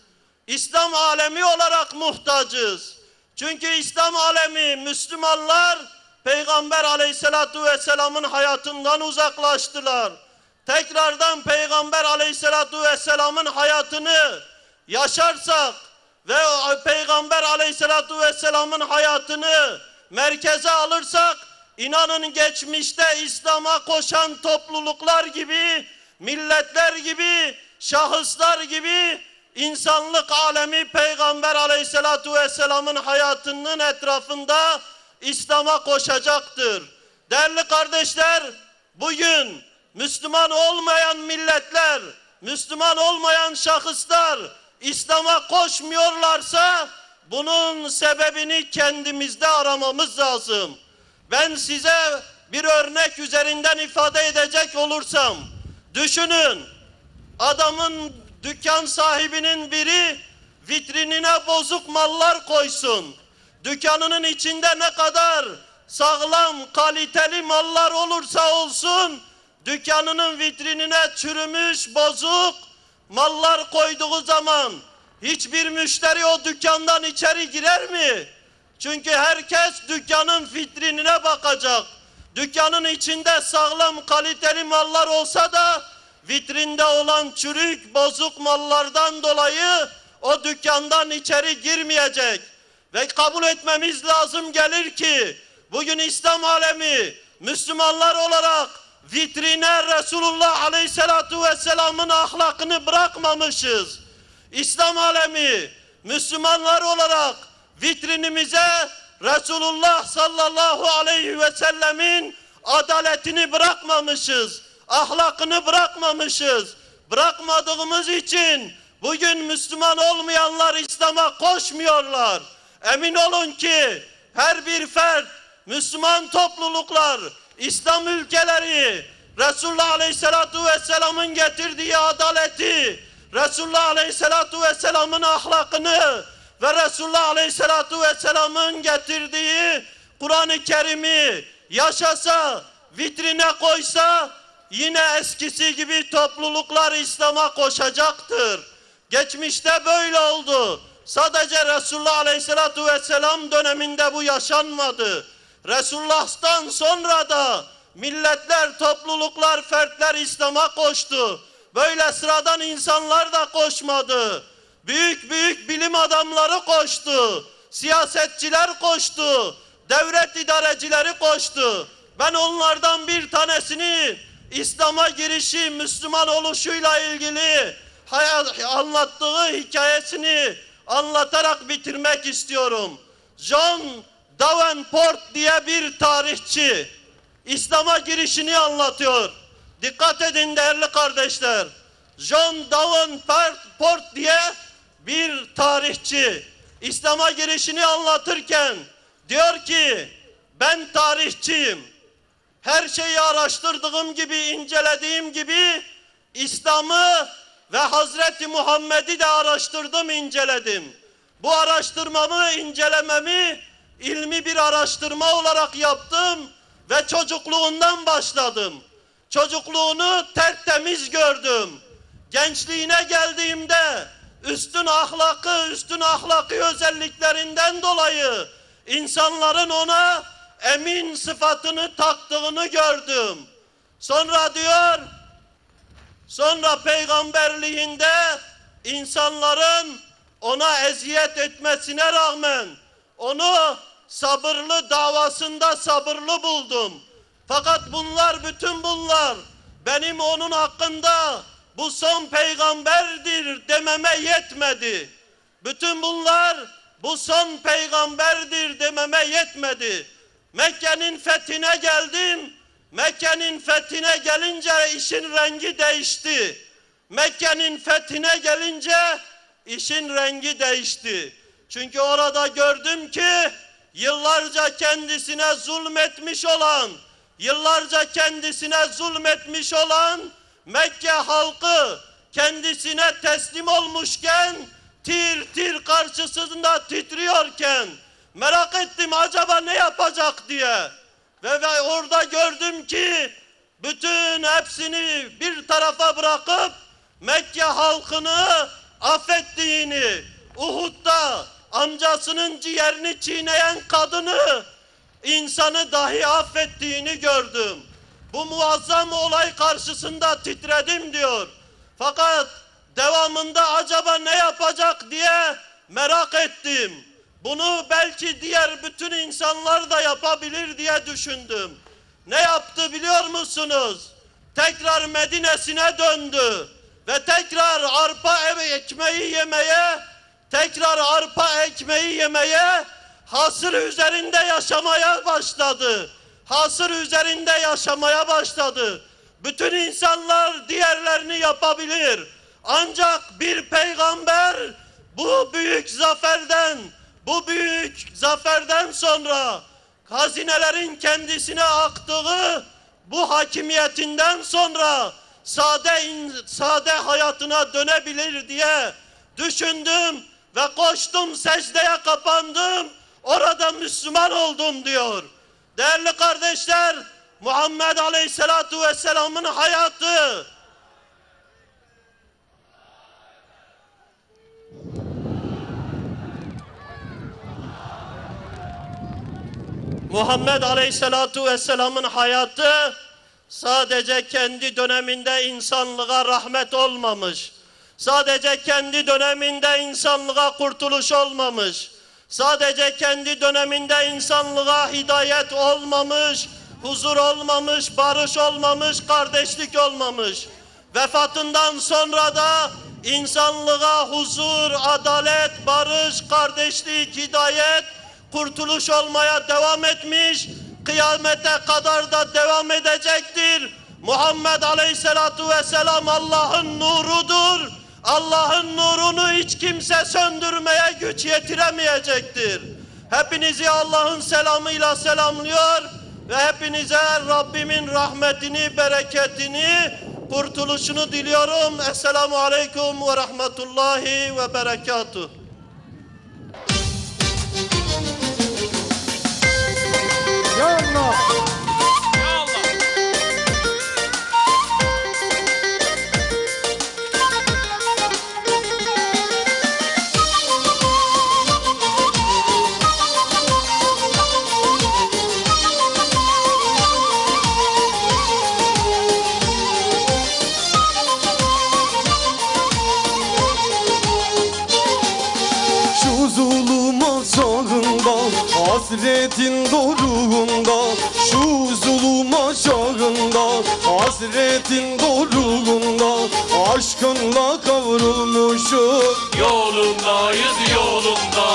İslam alemi olarak muhtacız. Çünkü İslam alemi, Müslümanlar Peygamber Aleyhisselatu Vesselam'ın hayatından uzaklaştılar. Tekrardan Peygamber Aleyhisselatu Vesselam'ın hayatını yaşarsak ve Peygamber Aleyhisselatu Vesselam'ın hayatını merkeze alırsak, inanın geçmişte İslam'a koşan topluluklar gibi, milletler gibi, şahıslar gibi insanlık alemi Peygamber Aleyhisselatu Vesselam'ın hayatının etrafında İslam'a koşacaktır. Değerli kardeşler, bugün Müslüman olmayan milletler, Müslüman olmayan şahıslar İslam'a koşmuyorlarsa bunun sebebini kendimizde aramamız lazım. Ben size bir örnek üzerinden ifade edecek olursam, düşünün, adamın, dükkan sahibinin biri vitrinine bozuk mallar koysun. Dükkanının içinde ne kadar sağlam, kaliteli mallar olursa olsun, dükkanının vitrinine çürümüş, bozuk mallar koyduğu zaman hiçbir müşteri o dükkandan içeri girer mi? Çünkü herkes dükkanın vitrinine bakacak. Dükkanın içinde sağlam, kaliteli mallar olsa da vitrinde olan çürük, bozuk mallardan dolayı o dükkandan içeri girmeyecek. Ve kabul etmemiz lazım gelir ki bugün İslam alemi, Müslümanlar olarak vitrine Resulullah Aleyhisselatu Vesselam'ın ahlakını bırakmamışız. İslam alemi, Müslümanlar olarak vitrinimize Resulullah sallallahu aleyhi ve sellemin adaletini bırakmamışız. Ahlakını bırakmamışız. Bırakmadığımız için bugün Müslüman olmayanlar İslam'a koşmuyorlar. Emin olun ki her bir fert, Müslüman topluluklar, İslam ülkeleri Resulullah Aleyhisselatu Vesselam'ın getirdiği adaleti, Resulullah Aleyhisselatu Vesselam'ın ahlakını ve Resulullah Aleyhisselatu Vesselam'ın getirdiği Kur'an-ı Kerim'i yaşasa, vitrine koysa yine eskisi gibi topluluklar İslam'a koşacaktır. Geçmişte böyle oldu. Sadece Resulullah Aleyhisselatu Vesselam döneminde bu yaşanmadı. Resulullah'tan sonra da milletler, topluluklar, fertler İslam'a koştu. Böyle sıradan insanlar da koşmadı. Büyük büyük bilim adamları koştu. Siyasetçiler koştu. Devlet idarecileri koştu. Ben onlardan bir tanesini İslam'a girişi, Müslüman oluşuyla ilgili anlattığı hikayesini anlatarak bitirmek istiyorum. John Davenport diye bir tarihçi İslam'a girişini anlatıyor. Dikkat edin değerli kardeşler. John Davenport diye bir tarihçi İslam'a girişini anlatırken diyor ki, ben tarihçiyim. Her şeyi araştırdığım gibi, incelediğim gibi İslam'ı ve Hazreti Muhammed'i de araştırdım, inceledim. Bu araştırmamı, incelememi ilmi bir araştırma olarak yaptım ve çocukluğundan başladım. Çocukluğunu tertemiz gördüm. Gençliğine geldiğimde üstün ahlaki özelliklerinden dolayı insanların ona emin sıfatını taktığını gördüm. Sonra peygamberliğinde insanların ona eziyet etmesine rağmen onu sabırlı davasında sabırlı buldum. Fakat bütün bunlar benim onun hakkında bu son peygamberdir dememe yetmedi. Bütün bunlar bu son peygamberdir dememe yetmedi. Mekke'nin fethine geldim. Mekke'nin fethine gelince işin rengi değişti. Mekke'nin fethine gelince işin rengi değişti. Çünkü orada gördüm ki yıllarca kendisine zulmetmiş olan Mekke halkı kendisine teslim olmuşken, tir tir karşısında titriyorken merak ettim acaba ne yapacak diye. Ve orada gördüm ki bütün hepsini bir tarafa bırakıp Mekke halkını affettiğini, Uhud'da amcasının ciğerini çiğneyen kadını, insanı dahi affettiğini gördüm. Bu muazzam olay karşısında titredim diyor. Fakat devamında acaba ne yapacak diye merak ettim. Bunu belki diğer bütün insanlar da yapabilir diye düşündüm. Ne yaptı biliyor musunuz? Tekrar Medine'sine döndü ve tekrar arpa ekmeği yemeye, hasır üzerinde yaşamaya başladı. Bütün insanlar diğerlerini yapabilir. Ancak bir peygamber bu büyük zaferden sonra hazinelerin kendisine aktığı bu hakimiyetinden sonra sade hayatına dönebilir diye düşündüm ve koştum, secdeye kapandım, orada Müslüman oldum diyor. Değerli kardeşler, Muhammed Aleyhisselatu Vesselam'ın hayatı sadece kendi döneminde insanlığa rahmet olmamış. Sadece kendi döneminde insanlığa kurtuluş olmamış. Sadece kendi döneminde insanlığa hidayet olmamış, huzur olmamış, barış olmamış, kardeşlik olmamış. Vefatından sonra da insanlığa huzur, adalet, barış, kardeşlik, hidayet, kurtuluş olmaya devam etmiş, kıyamete kadar da devam edecektir. Muhammed Aleyhisselatu Vesselam Allah'ın nurudur. Allah'ın nurunu hiç kimse söndürmeye güç yetiremeyecektir. Hepinizi Allah'ın selamıyla selamlıyor ve hepinize Rabbimin rahmetini, bereketini, kurtuluşunu diliyorum. Esselamu Aleyküm ve Rahmetullahi ve Berekatuhu. Ya Allah. Hasretin doruğunda, şu zulüm aşağında, hasretin doruğunda, aşkınla kavrulmuşum. Yolundayız yolunda,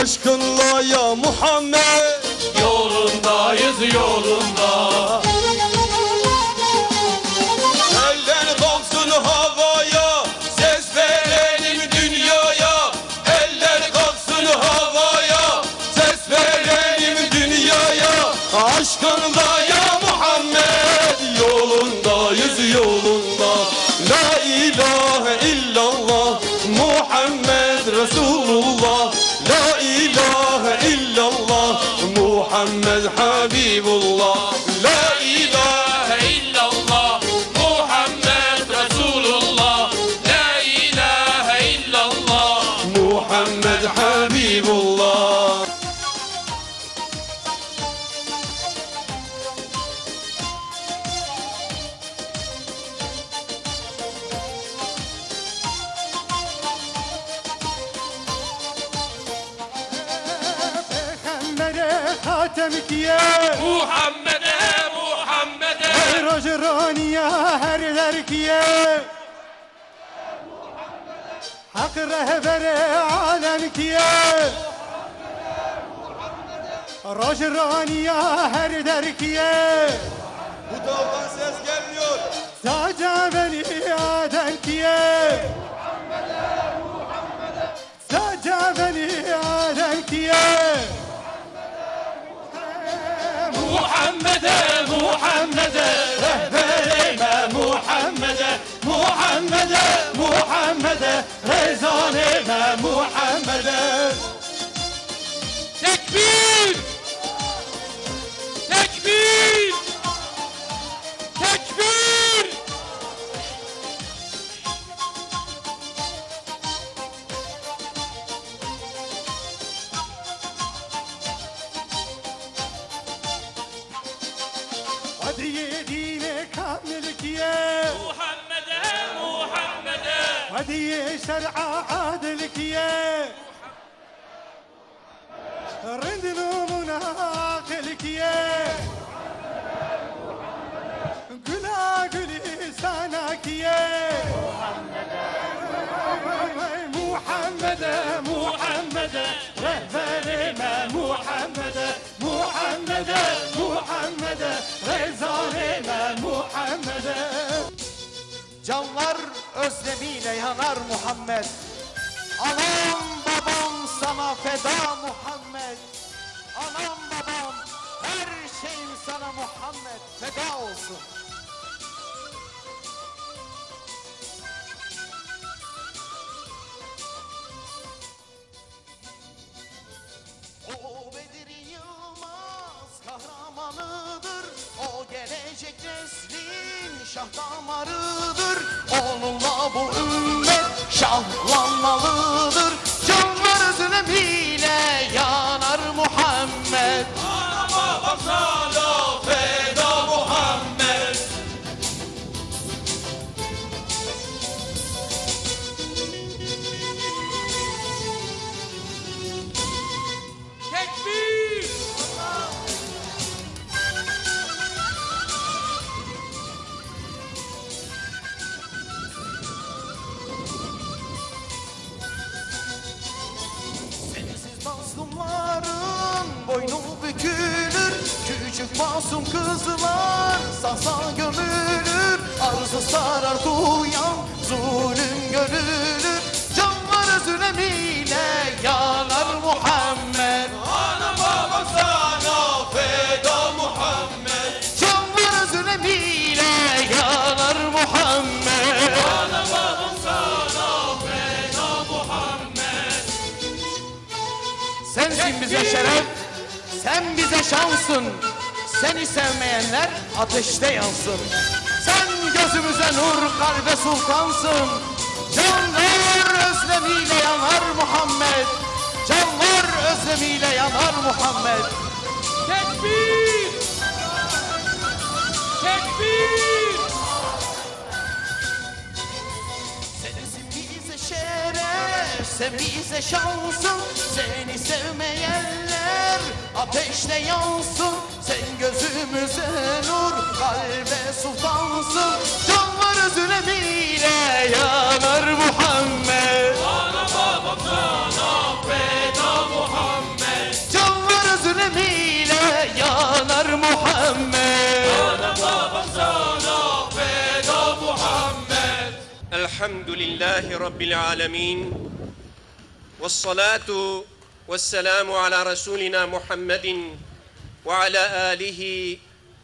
aşkınla ya Muhammed, yolundayız yolunda. Eller kalksın havaya, ses verelim dünyaya. Eller kalksın havaya, ses verelim dünyaya. Aşkınla ya Muhammed, yolundayız yolunda. La ilahe illallah Muhammed Resulullah. La ilahe illallah Hatemkiye Muhammed'e Muhammed'e Rojraniye her derkiye Hak rehbere alemkiye Rojraniye her derkiye Bu dağdan ses gelmiyor. Saca beni adenkiye Saca beni adenkiye Muhammed'e Muhammed'e rehberime Muhammed'e Muhammed'e Muhammed'e rezanime Muhammed'e Tekbir! Tekbir! Tekbir! Hadi yedine kamilkiye Muhammed'e Muhammed'e هدي شرع عادلك يا رندنا مناقلك يا قلا قلي سناك يا محمد محمد رهبرنا محمد محمد محمد رزاننا محمد Canlar özlemiyle yanar Muhammed. Anam babam sana feda Muhammed. Anam babam her şeyim sana Muhammed feda olsun. O Bedir Yılmaz kahramanıdır. O gelecek neslin şah damarıdır. Onunla bu ümmet şahlanmalıdır. Canlar özlemiyle yanar Muhammed. Ana babam sana feda Muhammed Tekbir! Sensiz mazlumların boynu bükülür. Küçük masum kızlar sahsa gömülür. Arzu sarar duyan zulüm görülür. Canlar özlemiyle yanar Muhammed. Ana babam sana feda Muhammed Canlar özlemiyle yanar Muhammed. Ana babam sana feda Muhammed Sensin bize şeref, sen bize şansın. Seni sevmeyenler ateşte yansın. Sen gözümüze nur, kalbe sultansın. Canlar özlemiyle yanar Muhammed. Canlar özlemiyle yanar Muhammed. Tekbir! Tekbir! Sensin bize şeref, sen bize şansın. Seni sevmeyenler ateşte yansın. Sen gözümüze nur, kalbe sultansın. Canlar özlemiyle yanar Muhammed. Ana babam sana feda Muhammed Canlar özlemiyle yanar Muhammed. Ana babam sana feda Muhammed Elhamdülillahi Rabbil alemin. Vessalatu vesselamu ala Resulina Muhammedin ve ala alihi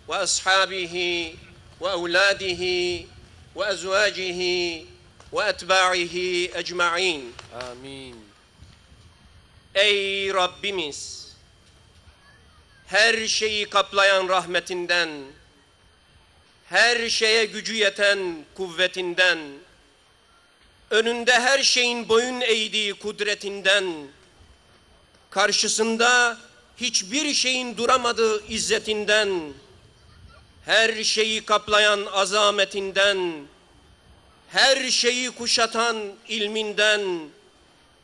ve ashabihi ve evladihi ve ezvacihi ve etba'ihi ecma'in. Amin. Ey Rabbimiz! Her şeyi kaplayan rahmetinden, her şeye gücü yeten kuvvetinden, önünde her şeyin boyun eğdiği kudretinden, karşısında hiçbir şeyin duramadığı izzetinden, her şeyi kaplayan azametinden, her şeyi kuşatan ilminden,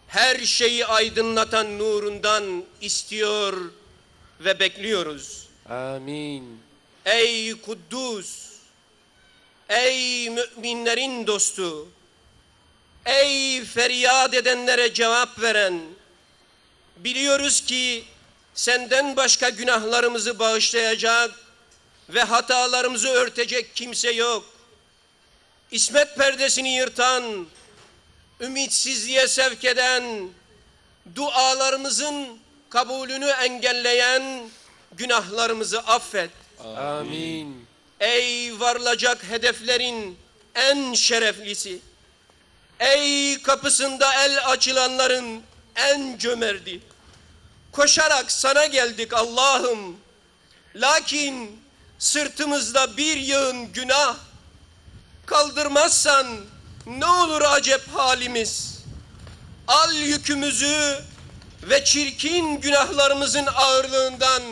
her şeyi aydınlatan nurundan istiyor ve bekliyoruz. Amin. Ey Kuddus, ey müminlerin dostu, ey feryat edenlere cevap veren, biliyoruz ki senden başka günahlarımızı bağışlayacak ve hatalarımızı örtecek kimse yok. İsmet perdesini yırtan, ümitsizliğe sevk eden, dualarımızın kabulünü engelleyen günahlarımızı affet. Amin. Ey varılacak hedeflerin en şereflisi, ey kapısında el açılanların en cömerti, koşarak sana geldik Allah'ım. Lakin sırtımızda bir yığın günah, kaldırmazsan ne olur acep halimiz. Al yükümüzü ve çirkin günahlarımızın ağırlığından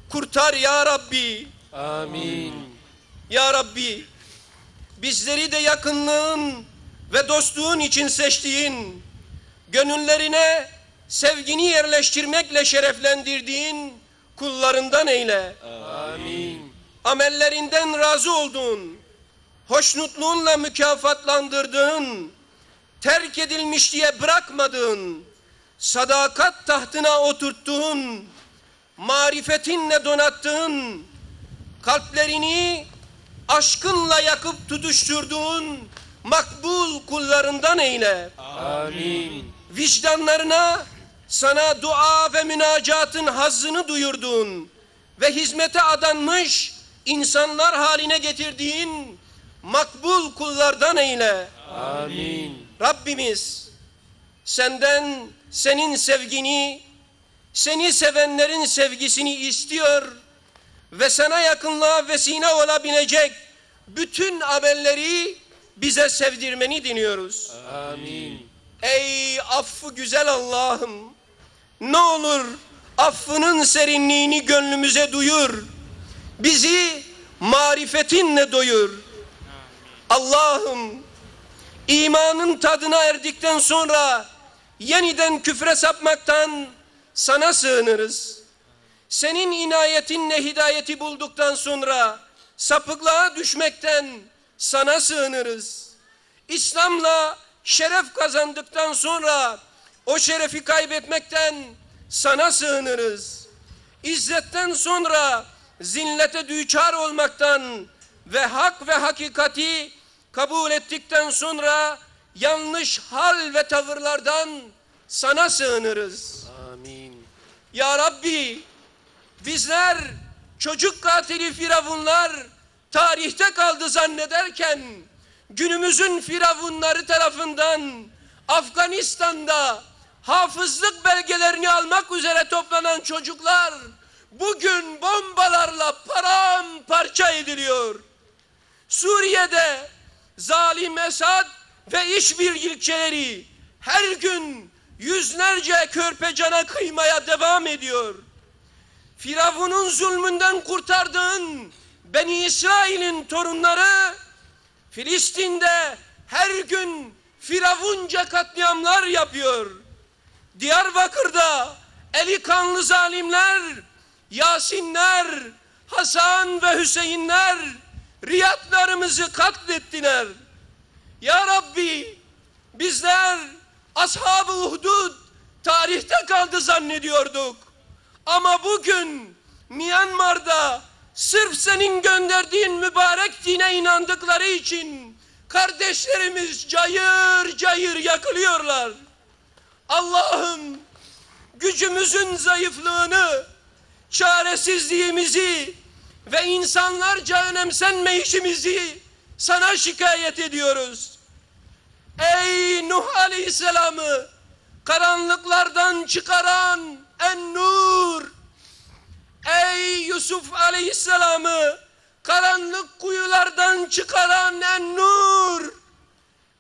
kurtar ya Rabbi. Amin. Ya Rabbi, bizleri de yakınlığın ve dostluğun için seçtiğin, gönüllerine sevgini yerleştirmekle şereflendirdiğin kullarından eyle. Amin. Amellerinden razı olduğun, hoşnutluğunla mükafatlandırdığın, terk edilmiş diye bırakmadığın, sadakat tahtına oturttuğun, marifetinle donattığın, kalplerini aşkınla yakıp tutuşturduğun makbul kullarından eyle. Amin. Vicdanlarına sana dua ve münacatın hazzını duyurduğun ve hizmete adanmış insanlar haline getirdiğin makbul kullardan eyle. Amin. Rabbimiz senden senin sevgini, seni sevenlerin sevgisini istiyor ve sana yakınlığa vesile olabilecek bütün amelleri bize sevdirmeni diliyoruz. Amin. Ey affı güzel Allah'ım, ne olur affının serinliğini gönlümüze duyur. Bizi marifetinle doyur. Allah'ım, imanın tadına erdikten sonra yeniden küfre sapmaktan sana sığınırız. Senin inayetinle hidayeti bulduktan sonra sapıklığa düşmekten sana sığınırız. İslam'la şeref kazandıktan sonra o şerefi kaybetmekten sana sığınırız. İzzetten sonra zillete düçar olmaktan ve hak ve hakikati kabul ettikten sonra yanlış hal ve tavırlardan sana sığınırız. Amin. Ya Rabbi, bizler çocuk katili firavunlar tarihte kaldı zannederken günümüzün firavunları tarafından Afganistan'da hafızlık belgelerini almak üzere toplanan çocuklar bugün bombalarla paramparça ediliyor. Suriye'de zalim Esad ve işbirlikçileri her gün yüzlerce körpecana kıymaya devam ediyor. Firavun'un zulmünden kurtardığın Beni İsrail'in torunları Filistin'de her gün firavunca katliamlar yapıyor. Diyarbakır'da eli kanlı zalimler, Yasinler, Hasan ve Hüseyinler riyadlarımızı katlettiler. Ya Rabbi, bizler Ashab-ı Uhdud tarihte kaldı zannediyorduk. Ama bugün Myanmar'da sırf senin gönderdiğin mübarek dine inandıkları için kardeşlerimiz cayır cayır yakılıyorlar. Allah'ım, gücümüzün zayıflığını, çaresizliğimizi ve insanlarca önemsenmeyişimizi sana şikayet ediyoruz. Ey Nuh Aleyhisselam'ı karanlıklardan çıkaran En-Nur, ey Yusuf Aleyhisselam'ı karanlık kuyulardan çıkaran En-Nur,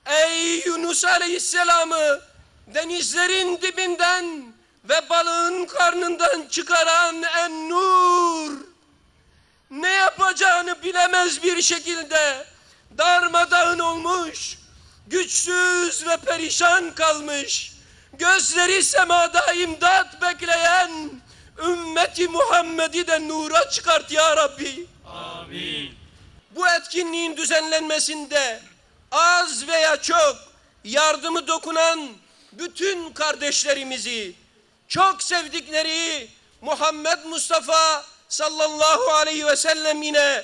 ey Yunus Aleyhisselam'ı denizlerin dibinden ve balığın karnından çıkaran En-Nur, ne yapacağını bilemez bir şekilde darmadağın olmuş, güçsüz ve perişan kalmış, gözleri semada imdat bekleyen ümmeti Muhammed'i de nura çıkart ya Rabbi. Amin. Bu etkinliğin düzenlenmesinde az veya çok yardımı dokunan bütün kardeşlerimizi, çok sevdikleri Muhammed Mustafa sallallahu aleyhi ve sellem yine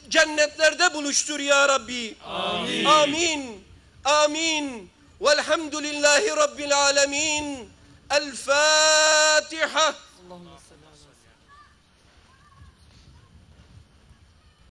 cennetlerde buluştur ya Rabbi. Amin. Amin. Amin. Velhamdülillahi Rabbil alemin. El Fatiha.